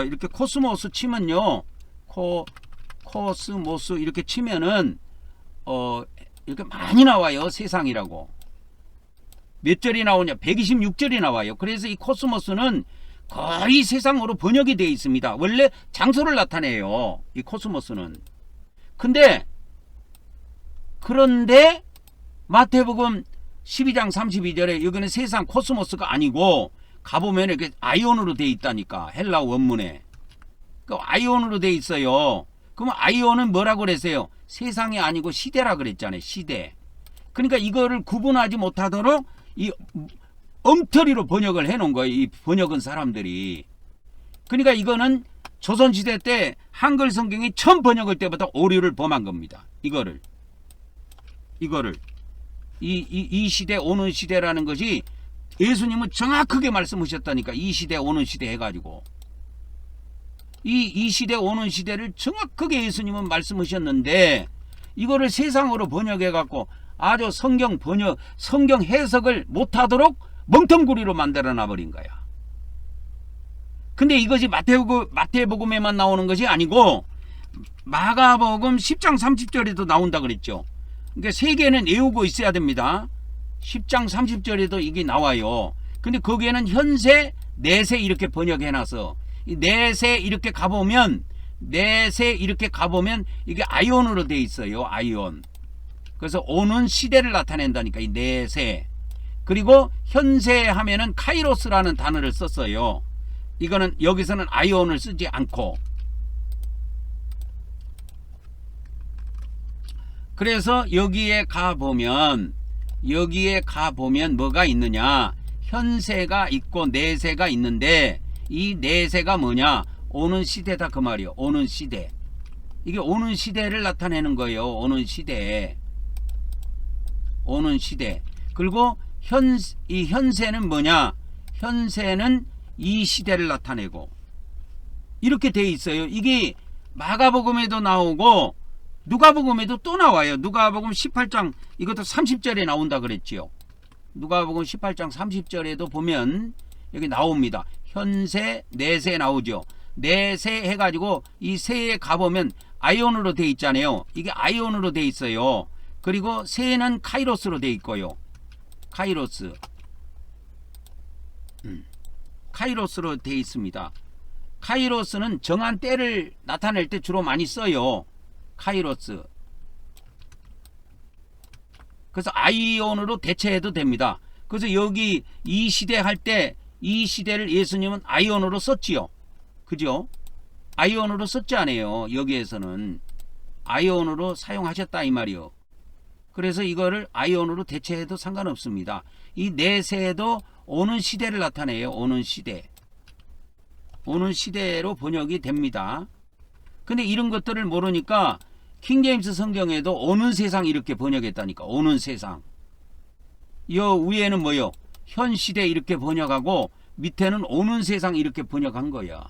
이렇게 코스모스 치면요, 코스모스 이렇게 치면은 이렇게 많이 나와요. 세상이라고. 몇 절이 나오냐? 126절이 나와요. 그래서 이 코스모스는 거의 세상으로 번역이 되어 있습니다. 원래 장소를 나타내요, 이 코스모스는. 그런데 마태복음 12장 32절에 여기는 세상 코스모스가 아니고 가보면 이렇게 아이온으로 되어 있다니까. 헬라 원문에 그 아이온으로 되어 있어요. 그러면 아이온은 뭐라고 그랬어요? 세상이 아니고 시대라 그랬잖아요. 시대. 그러니까 이거를 구분하지 못하도록 이 엉터리로 번역을 해놓은 거예요. 이 번역은 사람들이. 그러니까 이거는 조선시대 때 한글 성경이 처음 번역할 때부터 오류를 범한 겁니다. 이거를 이 시대 오는 시대라는 것이 예수님은 정확하게 말씀하셨다니까. 이 시대 오는 시대 해가지고 이 시대 오는 시대를 정확하게 예수님은 말씀하셨는데 이거를 세상으로 번역해갖고 아주 성경 해석을 못하도록 멍텅구리로 만들어 놔버린 거야. 근데 이것이 마태복음에만 나오는 것이 아니고 마가복음 10장 30절에도 나온다 그랬죠. 그러니까 세 개는 외우고 있어야 됩니다. 10장 30절에도 이게 나와요. 근데 거기에는 현세, 내세 이렇게 번역해놔서 이 내세 이렇게 가보면 이게 아이온으로 돼 있어요. 아이온. 그래서 오는 시대를 나타낸다니까. 이 내세. 그리고 현세 하면은 카이로스라는 단어를 썼어요. 이거는 여기서는 아이온을 쓰지 않고. 그래서 여기에 가보면 뭐가 있느냐? 현세가 있고 내세가 있는데 이 내세가 뭐냐? 오는 시대다 그 말이요. 오는 시대. 이게 오는 시대를 나타내는 거예요. 오는 시대. 그리고 이 현세는 뭐냐? 현세는 이 시대를 나타내고 이렇게 돼 있어요. 이게 마가복음에도 나오고 누가복음에도 또 나와요. 누가복음 18장 이것도 30절에 나온다 그랬지요. 누가복음 18장 30절에도 보면 여기 나옵니다. 현세, 내세 나오죠. 내세 해가지고 이 세에 가보면 아이온으로 돼 있잖아요. 이게 아이온으로 돼 있어요. 그리고 세는 카이로스로 돼 있고요. 카이로스로 돼 있습니다. 카이로스는 정한 때를 나타낼 때 주로 많이 써요. 카이로스. 그래서 아이온으로 대체해도 됩니다. 그래서 여기 이 시대 할 때 이 시대를 예수님은 아이온으로 썼지요. 그죠? 아이온으로 썼지 않아요. 여기에서는 아이온으로 사용하셨다 이 말이요. 그래서 이거를 아이온으로 대체해도 상관없습니다. 이 내세에도 오는 시대를 나타내요. 오는 시대로 번역이 됩니다. 근데 이런 것들을 모르니까 킹제임스 성경에도 오는 세상 이렇게 번역했다니까. 오는 세상. 여 위에는 뭐요? 현 시대 이렇게 번역하고 밑에는 오는 세상 이렇게 번역한 거야.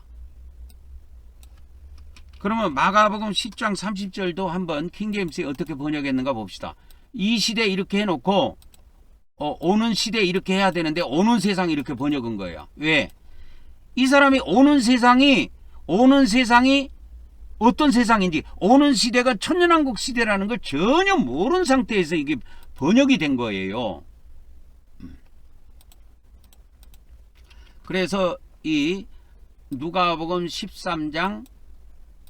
그러면 마가복음 10장 30절도 한번 킹제임스에 어떻게 번역했는가 봅시다. 이 시대 이렇게 해놓고 오는 시대 이렇게 해야 되는데 오는 세상 이렇게 번역한 거예요. 왜? 이 사람이 오는 세상이 어떤 세상인지, 오는 시대가 천년왕국 시대라는 걸 전혀 모르는 상태에서 이게 번역이 된 거예요. 그래서 이 누가복음 13장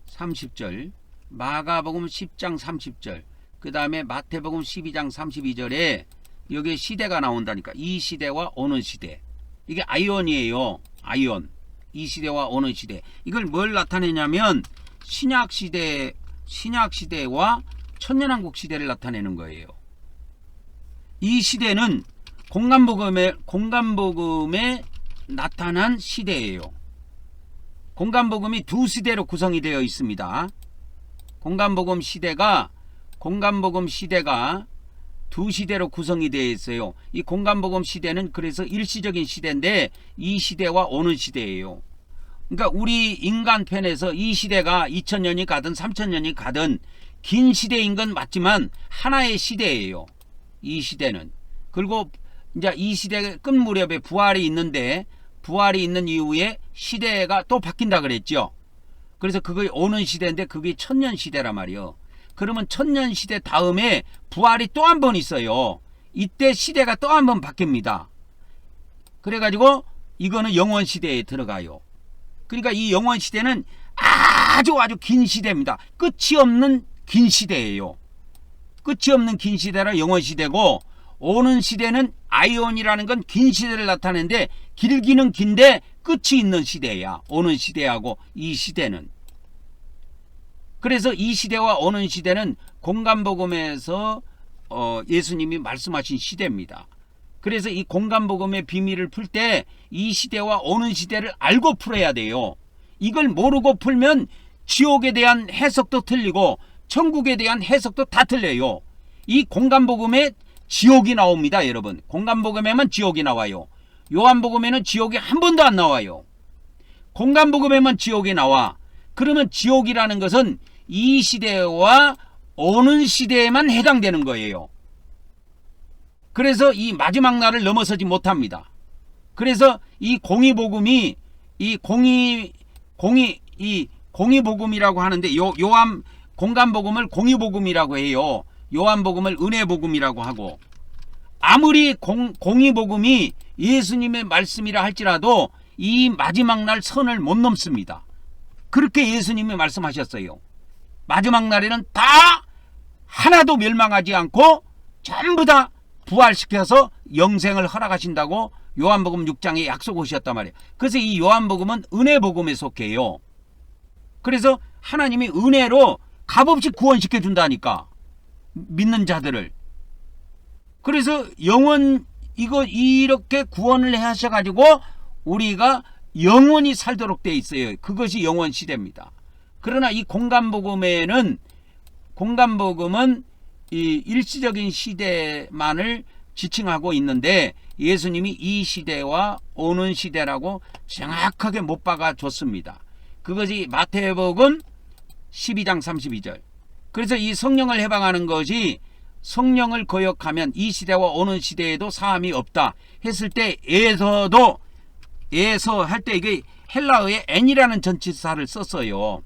30절, 마가복음 10장 30절, 그 다음에 마태복음 12장 32절에 여기에 시대가 나온다니까. 이 시대와 오는 시대. 이게 아이언이에요. 아이언. 이 시대와 오는 시대. 이걸 뭘 나타내냐면 신약 시대와 천년왕국 시대를 나타내는 거예요. 이 시대는 공간복음에 나타난 시대예요. 공간복음이 두 시대로 구성이 되어 있습니다. 공간복음 시대가 두 시대로 구성이 되어 있어요. 이 공간복음 시대는 그래서 일시적인 시대인데 이 시대와 오는 시대예요. 그러니까 우리 인간편에서 이 시대가 2000년이 가든 3000년이 가든 긴 시대인 건 맞지만 하나의 시대예요. 이 시대는. 그리고 이제 이 시대 끝 무렵에 부활이 있는데 부활이 있는 이후에 시대가 또 바뀐다 그랬죠. 그래서 그게 오는 시대인데 그게 천년 시대란 말이에요. 그러면 천년 시대 다음에 부활이 또 한 번 있어요. 이때 시대가 또 한 번 바뀝니다. 그래가지고 이거는 영원 시대에 들어가요. 그러니까 이 영원 시대는 아주 긴 시대입니다. 끝이 없는 긴 시대예요. 끝이 없는 긴 시대라 영원 시대고, 오는 시대는 아이온이라는 건 긴 시대를 나타내는데 길기는 긴데 끝이 있는 시대야. 오는 시대하고 이 시대는. 그래서 이 시대와 오는 시대는 공간복음에서 예수님이 말씀하신 시대입니다. 그래서 이 공간복음의 비밀을 풀 때 이 시대와 오는 시대를 알고 풀어야 돼요. 이걸 모르고 풀면 지옥에 대한 해석도 틀리고 천국에 대한 해석도 다 틀려요. 이 공간복음에 지옥이 나옵니다, 여러분. 공간복음에만 지옥이 나와요. 요한복음에는 지옥이 한 번도 안 나와요. 공간복음에만 지옥이 나와. 그러면 지옥이라는 것은 이 시대와 오는 시대에만 해당되는 거예요. 그래서 이 마지막 날을 넘어서지 못합니다. 그래서 이 공의복음이 공의복음이라고 하는데 요한 공간복음을 공의복음이라고 해요. 요한복음을 은혜복음이라고 하고, 아무리 공의복음이 예수님의 말씀이라 할지라도 이 마지막 날 선을 못 넘습니다. 그렇게 예수님이 말씀하셨어요. 마지막 날에는 다 하나도 멸망하지 않고 전부 다 부활시켜서 영생을 허락하신다고 요한복음 6장에 약속하셨단 말이에요. 그래서 이 요한복음은 은혜복음에 속해요. 그래서 하나님이 은혜로 값없이 구원시켜 준다니까, 믿는 자들을. 그래서 이렇게 구원을 하셔가지고 우리가 영원히 살도록 돼 있어요. 그것이 영원 시대입니다. 그러나 이 공간복음은 이 일시적인 시대만을 지칭하고 있는데 예수님이 이 시대와 오는 시대라고 정확하게 못 박아 줬습니다. 그것이 마태복음 12장 32절. 그래서 이 성령을 해방하는 것이, 성령을 거역하면 이 시대와 오는 시대에도 사함이 없다 했을 때, 에서 할 때 이게 헬라어에 n이라는 전치사를 썼어요.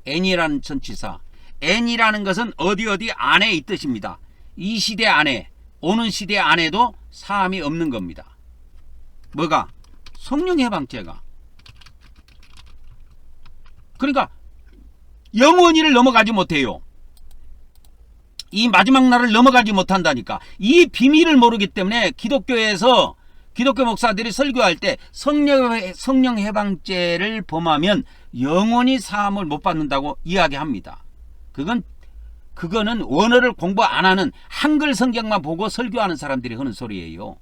n이라는 전치사. n이라는 것은 어디 안에 이 뜻입니다. 이 시대 안에, 오는 시대 안에도 사함이 없는 겁니다. 뭐가? 성령 해방죄가. 그러니까 영원히를 넘어가지 못해요. 이 마지막 날을 넘어가지 못한다니까. 이 비밀을 모르기 때문에 기독교 목사들이 설교할 때 성령 해방죄를 범하면 영원히 사함을 못 받는다고 이야기합니다. 그거는 원어를 공부 안 하는, 한글 성경만 보고 설교하는 사람들이 하는 소리예요.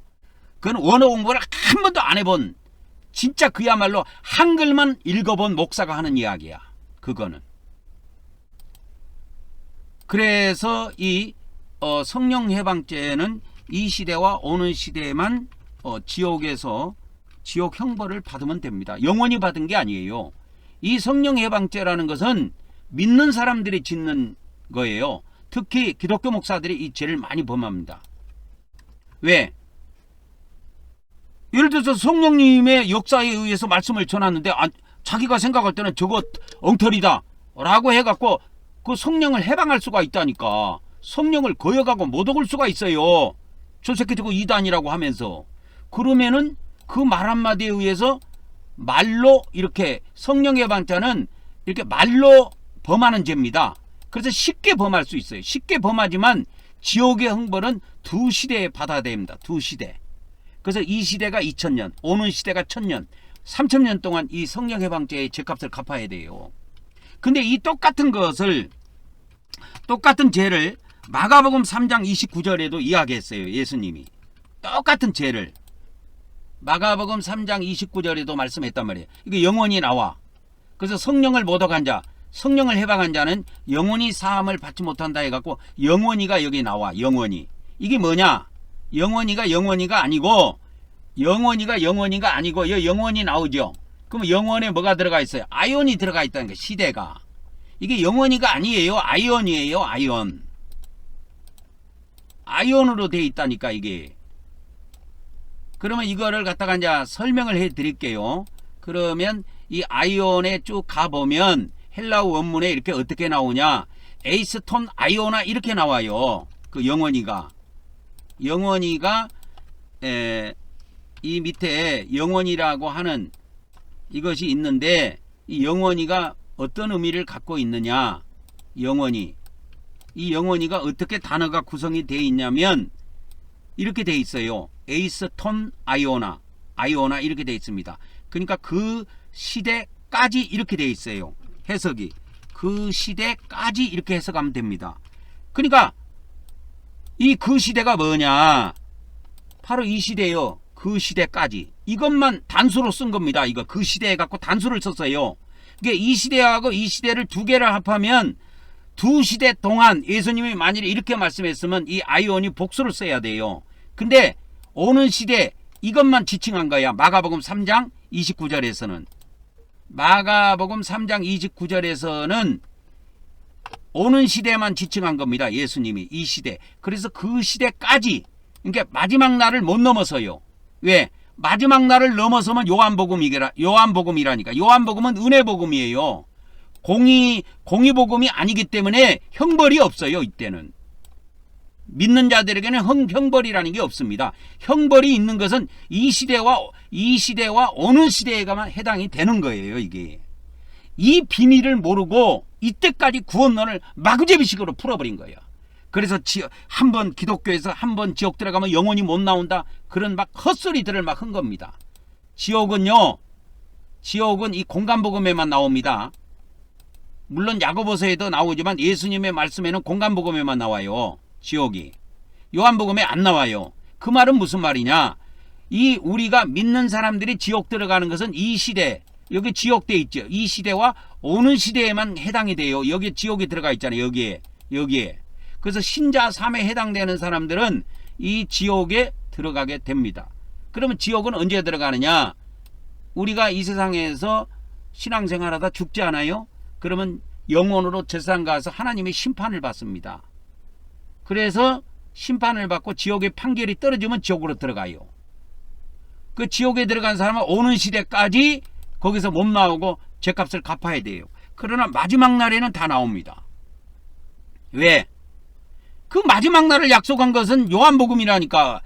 그건 원어 공부를 한 번도 안 해본, 진짜 그야말로 한글만 읽어본 목사가 하는 이야기야. 그거는. 그래서 이 성령 해방죄는 이 시대와 오는 시대에만 지옥에서 지옥 형벌을 받으면 됩니다. 영원히 받은 게 아니에요. 이 성령 해방죄라는 것은 믿는 사람들이 짓는 거예요. 특히 기독교 목사들이 이 죄를 많이 범합니다. 왜? 예를 들어서 성령님의 역사에 의해서 말씀을 전하는데 자기가 생각할 때는 저거 엉터리다 라고 해갖고 그 성령을 해방할 수가 있다니까. 성령을 거역하고 못 얻을 수가 있어요. 저 새끼 저거 이단이라고 하면서. 그러면은 그 말 한마디에 의해서 말로, 이렇게 성령 해방자는 이렇게 말로 범하는 죄입니다. 그래서 쉽게 범할 수 있어요. 쉽게 범하지만 지옥의 형벌은 두 시대에 받아야 됩니다. 두 시대. 그래서 이 시대가 2000년, 오는 시대가 1000년, 3000년 동안 이 성령 해방죄의 죄값을 갚아야 돼요. 근데 이 똑같은 죄를 마가복음 3장 29절에도 이야기했어요. 예수님이. 똑같은 죄를. 마가복음 3장 29절에도 말씀했단 말이에요. 이게 영원히 나와. 그래서 성령을 못 얻은 자, 성령을 해방한 자는 영원히 사함을 받지 못한다 해갖고 영원히가 여기 나와. 영원히. 이게 뭐냐? 영원히가 아니고 영원히 나오죠. 그럼 영원에 뭐가 들어가 있어요? 아이온이 들어가 있다는 거예요. 시대가. 이게 영원히가 아니에요. 아이온이에요. 아이온. 아이온으로 돼 있다니까 이게. 그러면 이거를 갖다가 이제 설명을 해 드릴게요. 그러면 이 아이온에 쭉 가보면 헬라어 원문에 이렇게 어떻게 나오냐? 에이스톤 아이오나 이렇게 나와요. 그 영원히가 이 밑에 영원히라고 하는 이것이 있는데 이 영원히가 어떤 의미를 갖고 있느냐? 영원히. 이 영원히가 어떻게 단어가 구성이 되어 있냐면 이렇게 되어 있어요. 에이스톤 아이오나 이렇게 되어 있습니다. 그러니까 그 시대까지 이렇게 되어 있어요. 해석이. 그 시대까지 이렇게 해석하면 됩니다. 그러니까 이 그 시대가 뭐냐? 바로 이 시대요. 그 시대까지. 이것만 단수로 쓴 겁니다. 이거 그 시대에 갖고 단수를 썼어요. 이게 이 시대하고 이 시대를 두 개를 합하면 두 시대 동안 예수님이 만일에 이렇게 말씀했으면 이 아이온이 복수를 써야 돼요. 근데 오는 시대 이것만 지칭한 거야. 마가복음 3장 29절에서는. 마가복음 3장 29절에서는 오는 시대만 지칭한 겁니다. 예수님이 이 시대. 그래서 그 시대까지. 그러니까 마지막 날을 못 넘어서요. 왜? 마지막 날을 넘어서면 요한복음이라니까. 요한복음은 은혜복음이에요. 공의복음이 아니기 때문에 형벌이 없어요. 이때는. 믿는 자들에게는 형벌이라는 게 없습니다. 형벌이 있는 것은 이 시대와 오는 시대에만 해당이 되는 거예요. 이게. 이 비밀을 모르고 이때까지 구원론을 마구제비식으로 풀어버린 거예요. 그래서 한번 기독교에서 한번 지옥 들어가면 영원히 못 나온다. 그런 막 헛소리들을 막 한 겁니다. 지옥은 이 공간복음에만 나옵니다. 물론 야고보서에도 나오지만 예수님의 말씀에는 공간복음에만 나와요. 지옥이. 요한복음에 안 나와요. 그 말은 무슨 말이냐? 이 우리가 믿는 사람들이 지옥 들어가는 것은 이 시대, 여기 지옥돼 있죠. 이 시대와 오는 시대에만 해당이 돼요. 여기 지옥이 들어가 있잖아요. 여기에. 그래서 신자 3에 해당되는 사람들은 이 지옥에 들어가게 됩니다. 그러면 지옥은 언제 들어가느냐? 우리가 이 세상에서 신앙생활하다 죽지 않아요? 그러면 영혼으로 저 세상 가서 하나님의 심판을 받습니다. 그래서 심판을 받고 지옥의 판결이 떨어지면 지옥으로 들어가요. 그 지옥에 들어간 사람은 오는 시대까지 거기서 못 나오고 죄값을 갚아야 돼요. 그러나 마지막 날에는 다 나옵니다. 왜? 그 마지막 날을 약속한 것은 요한복음이라니까.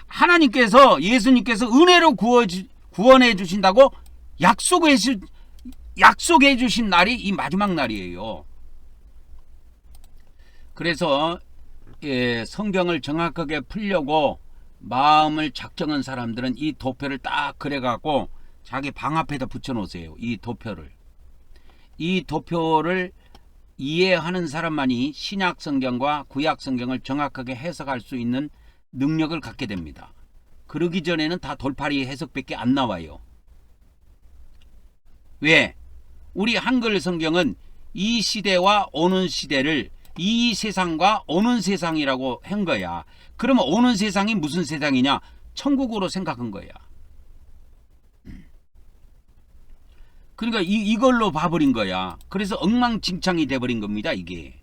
하나님께서 예수님께서 은혜로 구원해 주신다고 약속해 주신 날이 이 마지막 날이에요. 그래서 성경을 정확하게 풀려고 마음을 작정한 사람들은 이 도표를 딱 그려갖고 자기 방 앞에다 붙여놓으세요. 이 도표를 이해하는 사람만이 신약 성경과 구약 성경을 정확하게 해석할 수 있는 능력을 갖게 됩니다. 그러기 전에는 다 돌팔이 해석밖에 안 나와요. 왜? 우리 한글 성경은 이 시대와 오는 시대를 이 세상과 오는 세상이라고 한 거야. 그러면 오는 세상이 무슨 세상이냐? 천국으로 생각한 거야. 그러니까 이걸로 봐버린 거야. 그래서 엉망진창이 돼버린 겁니다. 이게.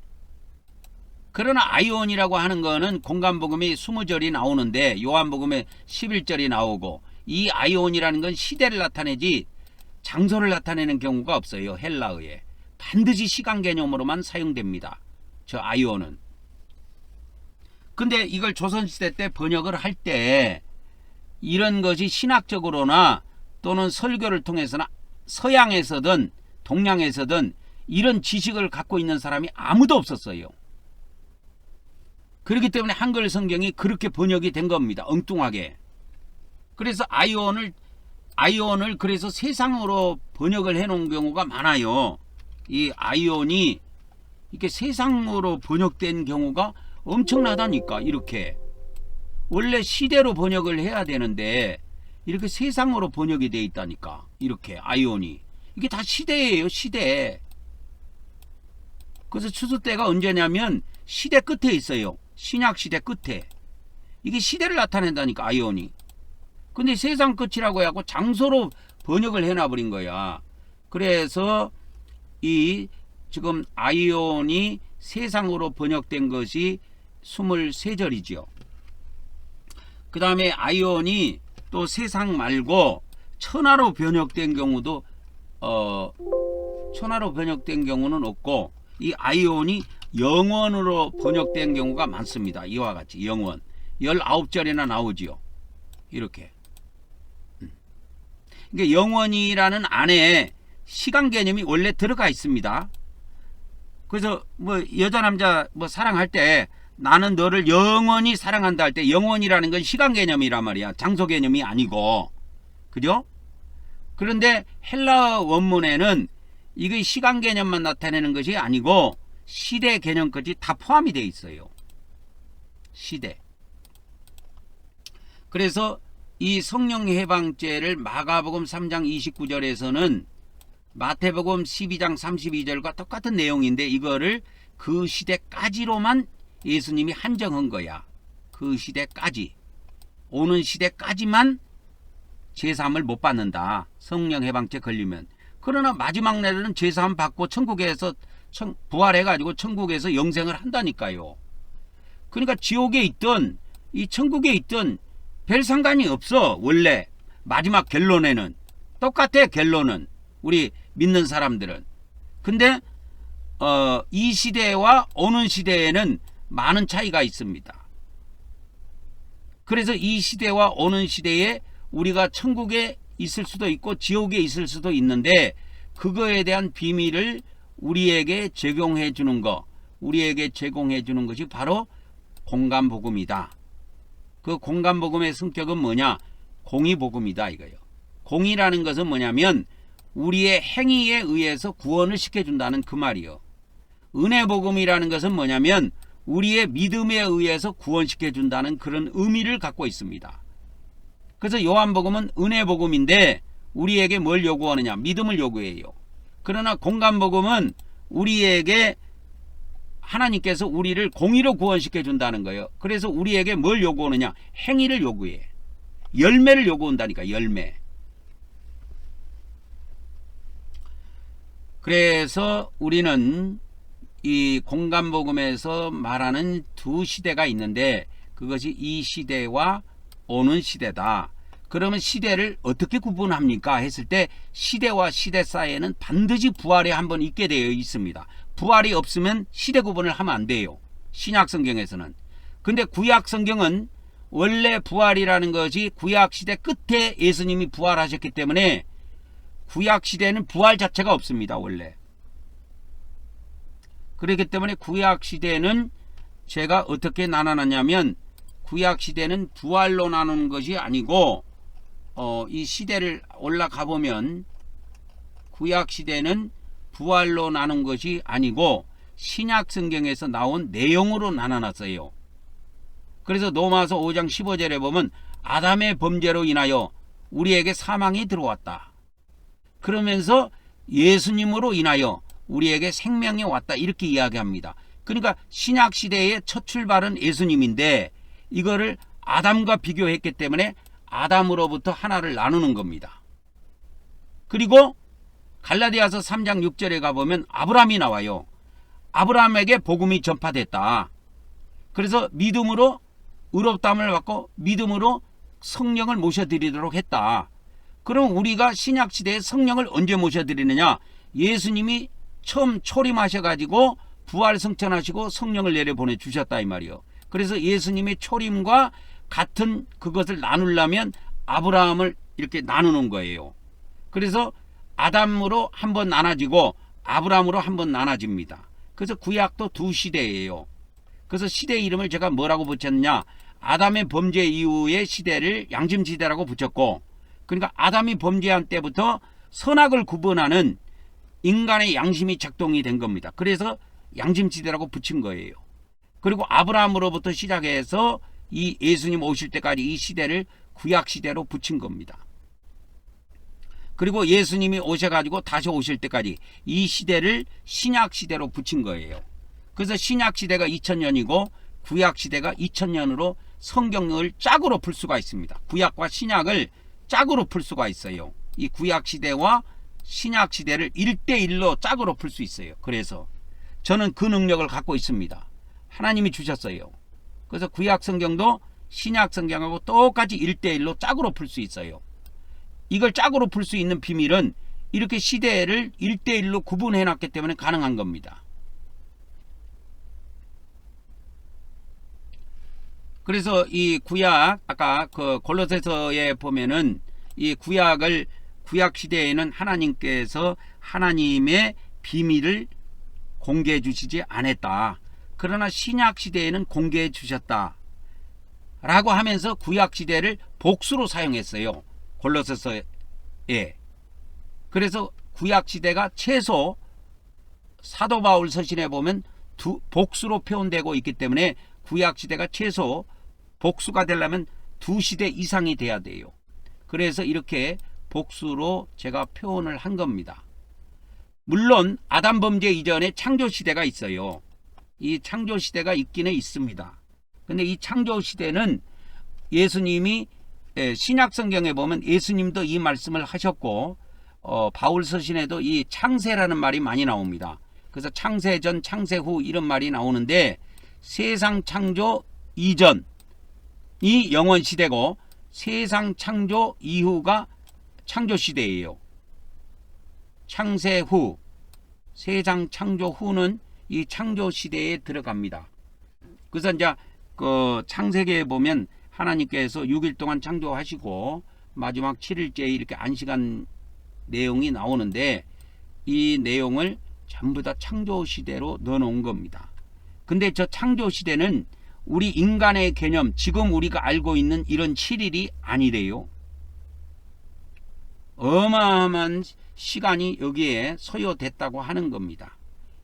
그러나 아이온이라고 하는 거는 공간복음이 20절이 나오는데 요한복음에 11절이 나오고, 이 아이온이라는 건 시대를 나타내지 장소를 나타내는 경우가 없어요. 헬라어에. 반드시 시간 개념으로만 사용됩니다. 저 아이온은. 근데 이걸 조선시대 때 번역을 할 때 이런 것이 신학적으로나 또는 설교를 통해서나 서양에서든 동양에서든 이런 지식을 갖고 있는 사람이 아무도 없었어요. 그렇기 때문에 한글 성경이 그렇게 번역이 된 겁니다. 엉뚱하게. 그래서 아이온을 그래서 세상으로 번역을 해 놓은 경우가 많아요. 이 아이온이 이렇게 세상으로 번역된 경우가 엄청나다니까. 이렇게 원래 시대로 번역을 해야 되는데 이렇게 세상으로 번역이 돼 있다니까. 이렇게 아이온이 이게 다 시대예요. 시대. 그래서 추수 때가 언제냐면 시대 끝에 있어요. 신약 시대 끝에. 이게 시대를 나타낸다니까 아이온이. 근데 세상 끝이라고 해갖고 장소로 번역을 해놔버린 거야. 그래서 이 지금 아이온이 세상으로 번역된 것이 23절이지요. 그 다음에 아이온이 또 세상 말고 천하로 번역된 경우도 천하로 번역된 경우는 없고 이 아이온이 영원으로 번역된 경우가 많습니다. 이와 같이 영원 19절이나 나오지요. 이렇게. 그러니까 영원이라는 안에 시간 개념이 원래 들어가 있습니다. 그래서 뭐 여자 남자 뭐 사랑할 때 나는 너를 영원히 사랑한다 할 때 영원이라는 건 시간 개념이란 말이야. 장소 개념이 아니고. 그죠? 그런데 헬라 원문에는 이게 시간 개념만 나타내는 것이 아니고 시대 개념까지 다 포함이 되어 있어요. 시대. 그래서 이 성령 해방죄를 마가복음 3장 29절에서는 마태복음 12장 32절과 똑같은 내용인데 이거를 그 시대까지로만 예수님이 한정한 거야. 그 시대까지. 오는 시대까지만 제3을 못 받는다. 성령 해방죄 걸리면. 그러나 마지막 날에는 제3 받고 천국에서 부활해가지고 천국에서 영생을 한다니까요. 그러니까 지옥에 있든 이 천국에 있든 별 상관이 없어. 원래 마지막 결론에는 똑같아. 결론은 우리 믿는 사람들은. 근데 이 시대와 오는 시대에는 많은 차이가 있습니다. 그래서 이 시대와 오는 시대에 우리가 천국에 있을 수도 있고 지옥에 있을 수도 있는데 그거에 대한 비밀을 우리에게 제공해 주는 거, 우리에게 제공해 주는 것이 바로 공감복음이다. 그 공감복음의 성격은 뭐냐? 공의복음이다 이거예요. 공의라는 것은 뭐냐면 우리의 행위에 의해서 구원을 시켜준다는 그 말이요. 은혜복음이라는 것은 뭐냐면 우리의 믿음에 의해서 구원시켜준다는 그런 의미를 갖고 있습니다. 그래서 요한복음은 은혜복음인데 우리에게 뭘 요구하느냐? 믿음을 요구해요. 그러나 공감복음은 우리에게 하나님께서 우리를 공의로 구원시켜준다는 거예요. 그래서 우리에게 뭘 요구하느냐? 행위를 요구해. 열매를 요구한다니까. 열매. 그래서 우리는 이 공감복음에서 말하는 두 시대가 있는데 그것이 이 시대와 오는 시대다. 그러면 시대를 어떻게 구분합니까? 했을 때 시대와 시대 사이에는 반드시 부활이 한번 있게 되어 있습니다. 부활이 없으면 시대 구분을 하면 안 돼요. 신약 성경에서는. 근데 구약 성경은 원래 부활이라는 것이 구약 시대 끝에 예수님이 부활하셨기 때문에 구약 시대는 부활 자체가 없습니다. 원래. 그렇기 때문에 구약 시대는 제가 어떻게 나눠놨냐면 구약 시대는 부활로 나누는 것이 아니고 이 시대를 올라가 보면 구약 시대는 부활로 나눈 것이 아니고 신약 성경에서 나온 내용으로 나눠놨어요. 그래서 로마서 5장 15절에 보면 아담의 범죄로 인하여 우리에게 사망이 들어왔다. 그러면서 예수님으로 인하여 우리에게 생명이 왔다. 이렇게 이야기합니다. 그러니까 신약 시대의 첫 출발은 예수님인데 이거를 아담과 비교했기 때문에 아담으로부터 하나를 나누는 겁니다. 그리고 갈라디아서 3장 6절에 가보면 아브라함이 나와요. 아브라함에게 복음이 전파됐다. 그래서 믿음으로 의롭다함을 받고 믿음으로 성령을 모셔드리도록 했다. 그럼 우리가 신약시대에 성령을 언제 모셔드리느냐? 예수님이 처음 초림하셔가지고 부활승천하시고 성령을 내려보내 주셨다 이 말이요. 그래서 예수님의 초림과 같은 그것을 나누려면 아브라함을 이렇게 나누는 거예요. 그래서 아담으로 한번 나눠지고 아브라함으로 한번 나눠집니다. 그래서 구약도 두 시대예요. 그래서 시대 이름을 제가 뭐라고 붙였냐, 아담의 범죄 이후의 시대를 양심시대라고 붙였고, 그러니까 아담이 범죄한 때부터 선악을 구분하는 인간의 양심이 작동이 된 겁니다. 그래서 양심시대라고 붙인 거예요. 그리고 아브라함으로부터 시작해서 이 예수님 오실 때까지 이 시대를 구약시대로 붙인 겁니다. 그리고 예수님이 오셔가지고 다시 오실 때까지 이 시대를 신약시대로 붙인 거예요. 그래서 신약시대가 2000년이고 구약시대가 2000년으로 성경을 짝으로 풀 수가 있습니다. 구약과 신약을 짝으로 풀 수가 있어요. 이 구약시대와 신약시대를 1대1로 짝으로 풀 수 있어요. 그래서 저는 그 능력을 갖고 있습니다. 하나님이 주셨어요. 그래서 구약 성경도 신약 성경하고 똑같이 1대1로 짝으로 풀 수 있어요. 이걸 짝으로 풀 수 있는 비밀은 이렇게 시대를 1대1로 구분해 놨기 때문에 가능한 겁니다. 그래서 이 구약, 아까 그 골로새서에 보면은 이 구약 시대에는 하나님께서 하나님의 비밀을 공개해 주시지 않았다. 그러나 신약 시대에는 공개해 주셨다. 라고 하면서 구약 시대를 복수로 사용했어요. 골로새서에. 그래서 구약 시대가 최소 사도 바울 서신에 보면 복수로 표현되고 있기 때문에 구약 시대가 최소 복수가 되려면 2시대 이상이 돼야 돼요. 그래서 이렇게 복수로 제가 표현을 한 겁니다. 물론 아담 범죄 이전에 창조 시대가 있어요. 이 창조 시대가 있기는 있습니다. 근데 이 창조 시대는 예수님이 신약 성경에 보면 예수님도 이 말씀을 하셨고 바울 서신에도 이 창세라는 말이 많이 나옵니다. 그래서 창세 전 창세 후 이런 말이 나오는데 세상 창조 이전이 영원 시대고 세상 창조 이후가 창조 시대예요. 창세 후, 세상 창조 후는 이 창조 시대에 들어갑니다. 그래서 이제 그 창세기에 보면 하나님께서 6일 동안 창조하시고 마지막 7일째에 이렇게 안식한 내용이 나오는데 이 내용을 전부 다 창조 시대로 넣어놓은 겁니다. 근데 저 창조 시대는 우리 인간의 개념, 지금 우리가 알고 있는 이런 7일이 아니래요. 어마어마한 시간이 여기에 소요됐다고 하는 겁니다.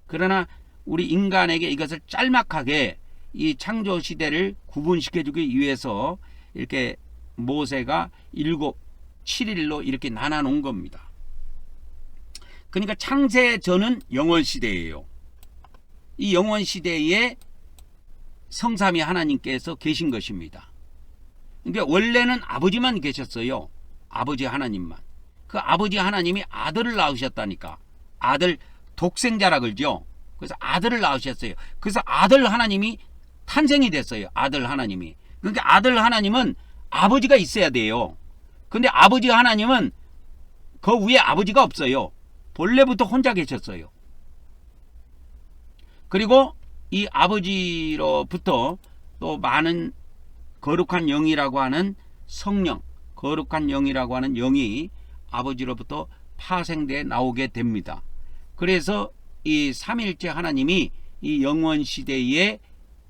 그러나 우리 인간에게 이것을 짤막하게 이 창조 시대를 구분시켜주기 위해서 이렇게 모세가 7일로 이렇게 나눠 놓은 겁니다. 그러니까 창세 전은 영원 시대예요. 이 영원 시대에 성삼위 하나님께서 계신 것입니다. 그러니까 원래는 아버지만 계셨어요. 아버지 하나님만. 그 아버지 하나님이 아들을 낳으셨다니까. 아들 독생자라 그러죠. 그래서 아들을 낳으셨어요. 그래서 아들 하나님이 탄생이 됐어요. 아들 하나님이. 그러니까 아들 하나님은 아버지가 있어야 돼요. 근데 아버지 하나님은 그 위에 아버지가 없어요. 본래부터 혼자 계셨어요. 그리고 이 아버지로부터 또 많은 거룩한 영이라고 하는 성령, 거룩한 영이라고 하는 영이 아버지로부터 파생돼 나오게 됩니다. 그래서 이 삼일째 하나님이 이 영원 시대에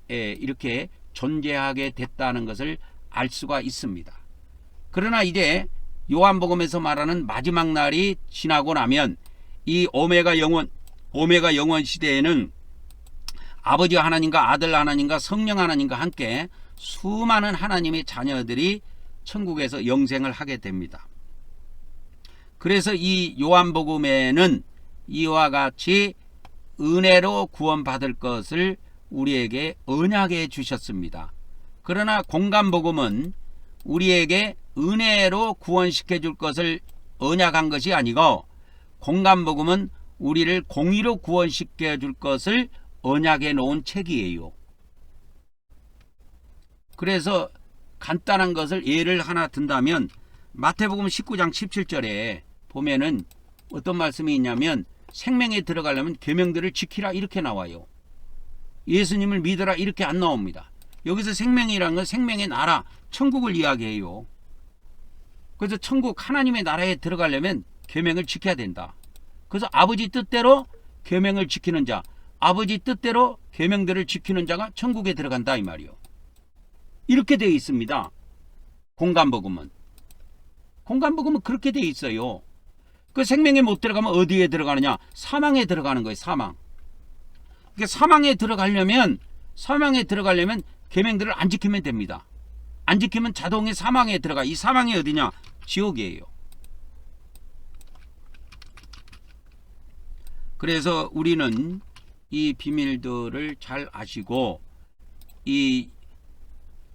이렇게 존재하게 됐다는 것을 알 수가 있습니다. 그러나 이제 요한복음에서 말하는 마지막 날이 지나고 나면 이 오메가 영원 시대에는 아버지 하나님과 아들 하나님과 성령 하나님과 함께 수많은 하나님의 자녀들이 천국에서 영생을 하게 됩니다. 그래서 이 요한복음에는 이와 같이 은혜로 구원받을 것을 우리에게 언약해 주셨습니다. 그러나 공간복음은 우리에게 은혜로 구원시켜 줄 것을 언약한 것이 아니고 공간복음은 우리를 공의로 구원시켜 줄 것을 언약해 놓은 책이에요. 그래서 간단한 것을 예를 하나 든다면 마태복음 19장 17절에 보면은 어떤 말씀이 있냐면 생명에 들어가려면 계명들을 지키라 이렇게 나와요. 예수님을 믿어라 이렇게 안 나옵니다. 여기서 생명이라는 건 생명의 나라, 천국을 이야기해요. 그래서 천국 하나님의 나라에 들어가려면 계명을 지켜야 된다. 그래서 아버지 뜻대로 계명을 지키는 자, 아버지 뜻대로 계명들을 지키는 자가 천국에 들어간다 이 말이요. 이렇게 되어 있습니다. 공간복음은. 공간복음은 그렇게 되어 있어요. 그 생명에 못 들어가면 어디에 들어가느냐? 사망에 들어가는 거예요. 사망. 그러니까 사망에 들어가려면 계명들을 안 지키면 됩니다. 안 지키면 자동에 사망에 들어가. 이 사망이 어디냐? 지옥이에요. 그래서 우리는 이 비밀들을 잘 아시고 이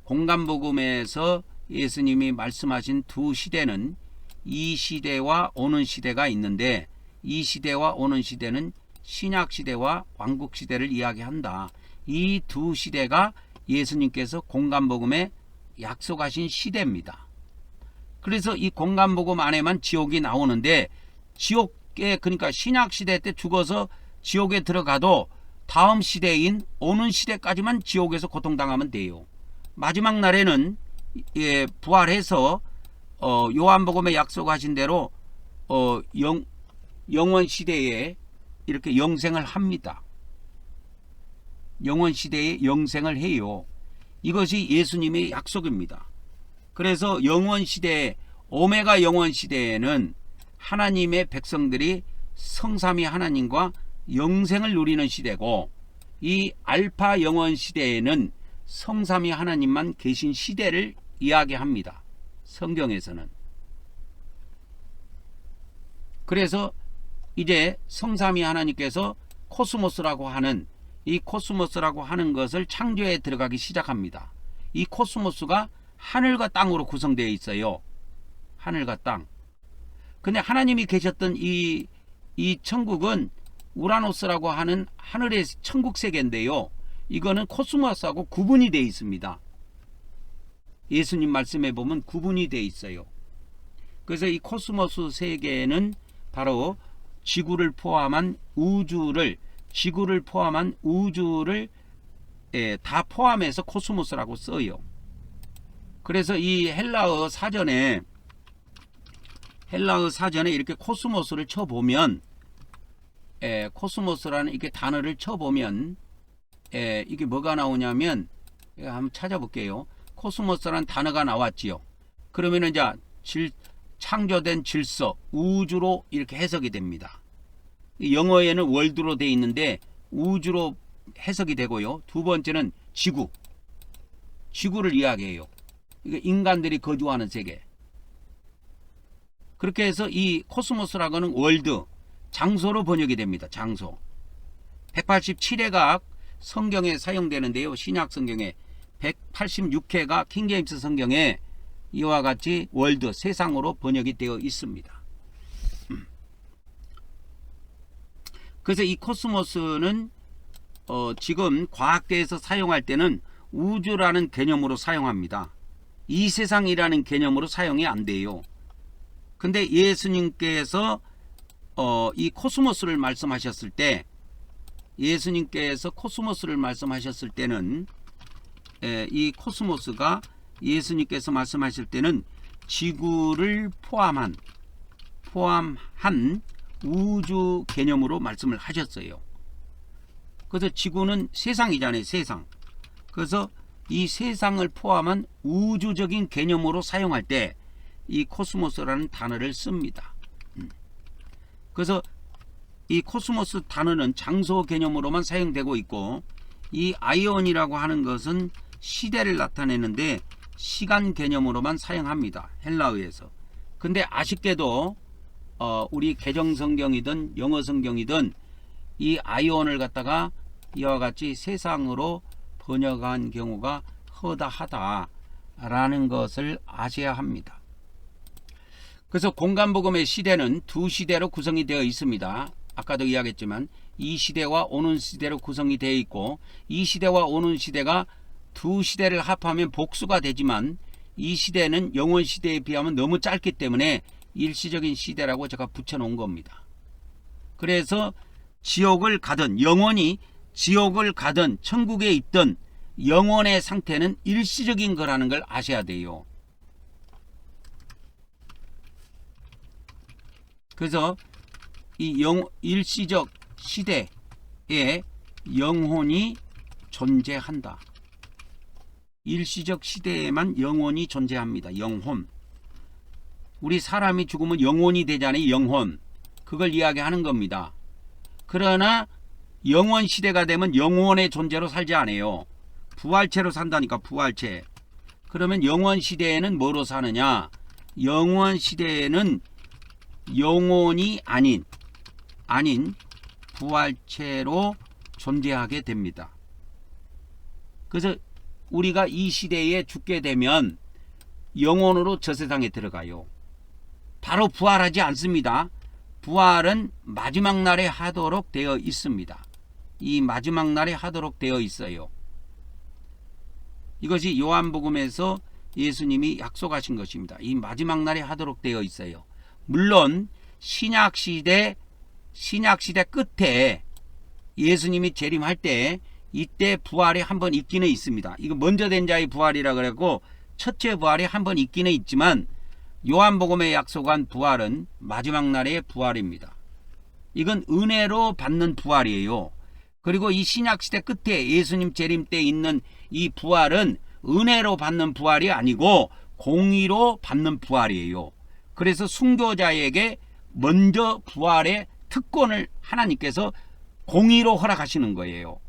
공간복음에서 예수님이 말씀하신 두 시대는 이 시대와 오는 시대가 있는데 이 시대와 오는 시대는 신약 시대와 왕국 시대를 이야기한다. 이 두 시대가 예수님께서 공간복음에 약속하신 시대입니다. 그래서 이 공간복음 안에만 지옥이 나오는데 지옥에 그러니까 신약 시대 때 죽어서 지옥에 들어가도 다음 시대인 오는 시대까지만 지옥에서 고통당하면 돼요. 마지막 날에는 부활해서 요한복음에 약속하신 대로 영원 시대에 이렇게 영생을 합니다. 영원 시대에 영생을 해요. 이것이 예수님의 약속입니다. 그래서 영원 시대, 오메가 영원 시대에는 하나님의 백성들이 성삼위 하나님과 영생을 누리는 시대고, 이 알파 영원 시대에는 성삼위 하나님만 계신 시대를 이야기합니다. 성경에서는. 그래서 이제 성삼위 하나님께서 코스모스라고 하는 이 코스모스라고 하는 것을 창조에 들어가기 시작합니다. 이 코스모스가 하늘과 땅으로 구성되어 있어요. 하늘과 땅. 근데 하나님이 계셨던 이 천국은 우라노스라고 하는 하늘의 천국 세계인데요. 이거는 코스모스하고 구분이 되어 있습니다. 예수님 말씀에 보면 구분이 되어 있어요. 그래서 이 코스모스 세계는 바로 지구를 포함한 우주를 다 포함해서 코스모스라고 써요. 그래서 이 헬라어 사전에 이렇게 코스모스를 쳐보면, 코스모스라는 이렇게 단어를 쳐보면 이게 뭐가 나오냐면, 한번 찾아볼게요. 코스모스라는 단어가 나왔지요. 그러면은 이제 창조된 질서, 우주로 이렇게 해석이 됩니다. 영어에는 월드로 되어 있는데 우주로 해석이 되고요. 두 번째는 지구를 이야기해요. 인간들이 거주하는 세계. 그렇게 해서 이 코스모스라고는 월드, 장소로 번역이 됩니다. 장소. 187회가 성경에 사용되는데요. 신약 성경에 186회가 킹제임스 성경에 이와 같이 월드, 세상으로 번역이 되어 있습니다. 그래서 이 코스모스는 지금 과학계에서 사용할 때는 우주라는 개념으로 사용합니다. 이 세상이라는 개념으로 사용이 안 돼요. 근데 예수님께서 이 코스모스를 말씀하셨을 때, 이 코스모스가 예수님께서 말씀하실 때는 지구를 포함한 우주 개념으로 말씀을 하셨어요. 그래서 지구는 세상이잖아요. 세상. 그래서 이 세상을 포함한 우주적인 개념으로 사용할 때 이 코스모스라는 단어를 씁니다. 그래서 이 코스모스 단어는 장소 개념으로만 사용되고 있고, 이 아이온이라고 하는 것은 시대를 나타내는데 시간 개념으로만 사용합니다. 헬라어에서. 근데 아쉽게도 우리 개정 성경이든 영어 성경이든 이 아이온을 갖다가 이와 같이 세상으로 번역한 경우가 허다하다라는 것을 아셔야 합니다. 그래서 공간복음의 시대는 두 시대로 구성이 되어 있습니다. 아까도 이야기했지만 이 시대와 오는 시대로 구성이 되어 있고, 이 시대와 오는 시대가 두 시대를 합하면 복수가 되지만 이 시대는 영원 시대에 비하면 너무 짧기 때문에 일시적인 시대라고 제가 붙여놓은 겁니다. 그래서 지옥을 가든 영원히 지옥을 가든 천국에 있든 영원의 상태는 일시적인 거라는 걸 아셔야 돼요. 그래서 이 일시적 시대에 영혼이 존재한다. 일시적 시대에만 영혼이 존재합니다. 영혼. 우리 사람이 죽으면 영혼이 되잖아요. 영혼. 그걸 이야기하는 겁니다. 그러나 영원 시대가 되면 영혼의 존재로 살지 않아요. 부활체로 산다니까. 부활체. 그러면 영원 시대에는 뭐로 사느냐? 영원 시대에는 영혼이 아닌 부활체로 존재하게 됩니다. 그래서 우리가 이 시대에 죽게 되면 영혼으로 저 세상에 들어가요. 바로 부활하지 않습니다. 부활은 마지막 날에 하도록 되어 있습니다. 이 마지막 날에 하도록 되어 있어요. 이것이 요한복음에서 예수님이 약속하신 것입니다. 이 마지막 날에 하도록 되어 있어요. 물론 신약시대 끝에 예수님이 재림할 때 이때 부활이 한번 있기는 있습니다. 이거 먼저 된 자의 부활이라 그랬고 첫째 부활이 한번 있기는 있지만 요한복음에 약속한 부활은 마지막 날의 부활입니다. 이건 은혜로 받는 부활이에요. 그리고 이 신약시대 끝에 예수님 재림 때 있는 이 부활은 은혜로 받는 부활이 아니고 공의로 받는 부활이에요. 그래서 순교자에게 먼저 부활의 특권을 하나님께서 공의로 허락하시는 거예요.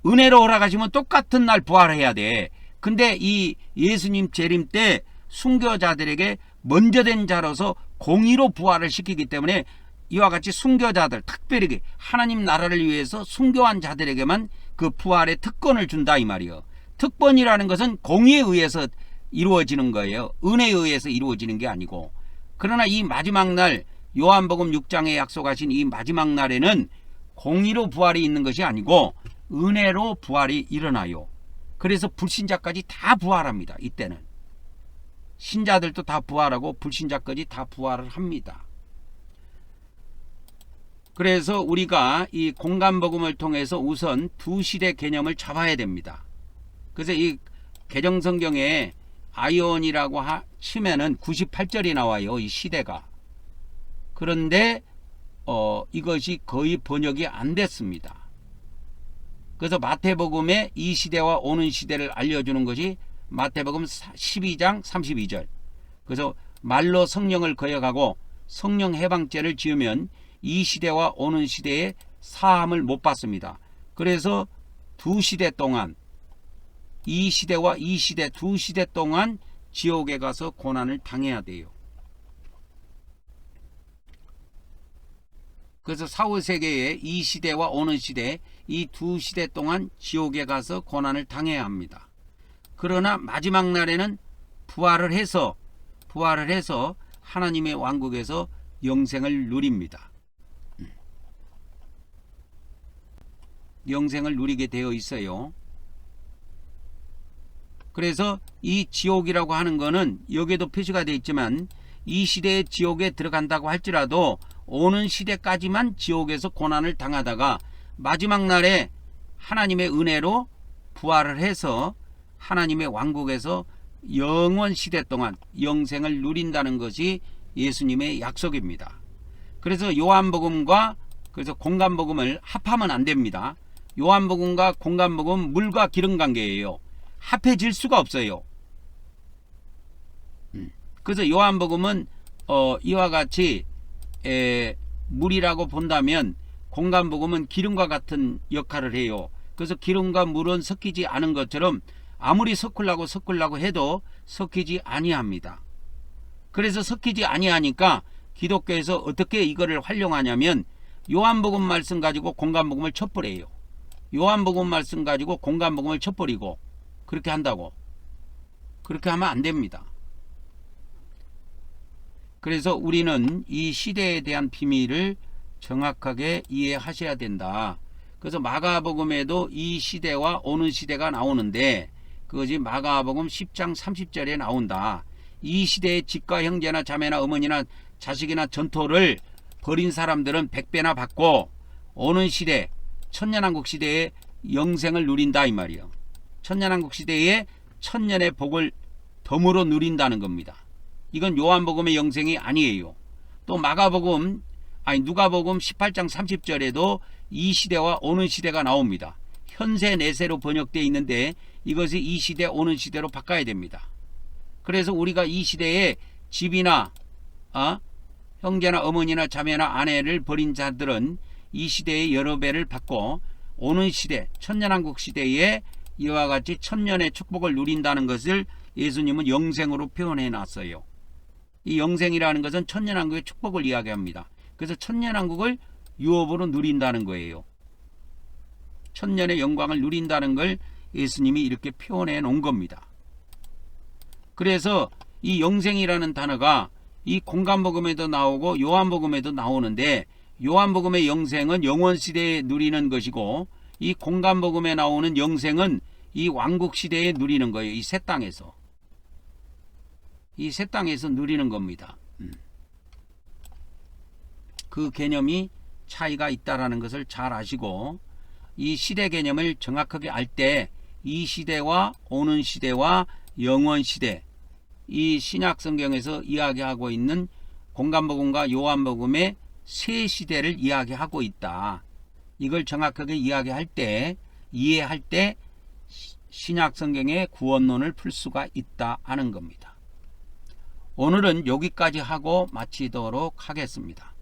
은혜로 허락하시면 똑같은 날 부활해야 돼. 근데 이 예수님 재림 때 순교자들에게 먼저 된 자로서 공의로 부활을 시키기 때문에 이와 같이 순교자들, 특별히 하나님 나라를 위해서 순교한 자들에게만 그 부활의 특권을 준다 이 말이에요. 특권이라는 것은 공의에 의해서 이루어지는 거예요. 은혜에 의해서 이루어지는 게 아니고. 그러나 이 마지막 날 요한복음 6장에 약속하신 이 마지막 날에는 공의로 부활이 있는 것이 아니고 은혜로 부활이 일어나요. 그래서 불신자까지 다 부활합니다. 이때는. 신자들도 다 부활하고 불신자까지 다 부활을 합니다. 그래서 우리가 이 공간복음을 통해서 우선 두 시대 개념을 잡아야 됩니다. 그래서 이 개정성경에 아이온이라고 치면은 98절이 나와요. 이 시대가. 그런데 이것이 거의 번역이 안 됐습니다. 그래서 마태복음에 이 시대와 오는 시대를 알려주는 것이 마태복음 12장 32절. 그래서 말로 성령을 거역하고 성령 해방죄를 지으면 이 시대와 오는 시대에 사함을 못 받습니다. 그래서 두 시대 동안 이 시대와 이 시대 두 시대 동안 지옥에 가서 고난을 당해야 돼요. 그래서 사후세계에 이 시대와 오는 시대 이 두 시대 동안 지옥에 가서 고난을 당해야 합니다. 그러나 마지막 날에는 부활을 해서 하나님의 왕국에서 영생을 누립니다. 영생을 누리게 되어 있어요. 그래서 이 지옥이라고 하는 거는 여기에도 표시가 되어 있지만 이 시대의 지옥에 들어간다고 할지라도 오는 시대까지만 지옥에서 고난을 당하다가 마지막 날에 하나님의 은혜로 부활을 해서 하나님의 왕국에서 영원 시대 동안 영생을 누린다는 것이 예수님의 약속입니다. 그래서 요한복음과 그래서 공간복음을 합하면 안 됩니다. 요한복음과 공간복음은 물과 기름 관계예요. 합해질 수가 없어요. 그래서 요한복음은 이와 같이 물이라고 본다면 공간복음은 기름과 같은 역할을 해요. 그래서 기름과 물은 섞이지 않은 것처럼 아무리 섞으려고 해도 섞이지 아니합니다. 그래서 섞이지 아니하니까 기독교에서 어떻게 이거를 활용하냐면 요한복음 말씀 가지고 공간복음을 쳐버려요. 요한복음 말씀 가지고 공간복음을 쳐버리고 그렇게 한다고. 그렇게 하면 안 됩니다. 그래서 우리는 이 시대에 대한 비밀을 정확하게 이해하셔야 된다. 그래서 마가복음에도 이 시대와 오는 시대가 나오는데 그것이 마가복음 10장 30절에 나온다. 이 시대의 집과 형제나 자매나 어머니나 자식이나 전토를 벌인 사람들은 100배나 받고 오는 시대 천년왕국 시대에 영생을 누린다 이 말이에요. 천년왕국 시대에 천년의 복을 덤으로 누린다는 겁니다. 이건 요한복음의 영생이 아니에요. 또 누가복음 18장 30절에도 이 시대와 오는 시대가 나옵니다. 현세 내세로 번역되어 있는데 이것이 이 시대 오는 시대로 바꿔야 됩니다. 그래서 우리가 이 시대에 집이나 형제나 어머니나 자매나 아내를 버린 자들은 이 시대의 여러 배를 받고 오는 시대 천년왕국 시대에 이와 같이 천년의 축복을 누린다는 것을 예수님은 영생으로 표현해 놨어요. 이 영생이라는 것은 천년왕국의 축복을 이야기합니다. 그래서 천년왕국을 유업으로 누린다는 거예요. 천년의 영광을 누린다는 걸 예수님이 이렇게 표현해 놓은 겁니다. 그래서 이 영생이라는 단어가 이 공간복음에도 나오고 요한복음에도 나오는데, 요한복음의 영생은 영원시대에 누리는 것이고 이 공간복음에 나오는 영생은 이 왕국시대에 누리는 거예요. 이 새 땅에서. 이 새 땅에서 누리는 겁니다. 그 개념이 차이가 있다라는 것을 잘 아시고, 이 시대 개념을 정확하게 알 때 이 시대와 오는 시대와 영원 시대, 이 신약 성경에서 이야기하고 있는 공간복음과 요한복음의 세 시대를 이야기하고 있다. 이걸 정확하게 이야기할 때, 이해할 때 신약 성경의 구원론을 풀 수가 있다 하는 겁니다. 오늘은 여기까지 하고 마치도록 하겠습니다.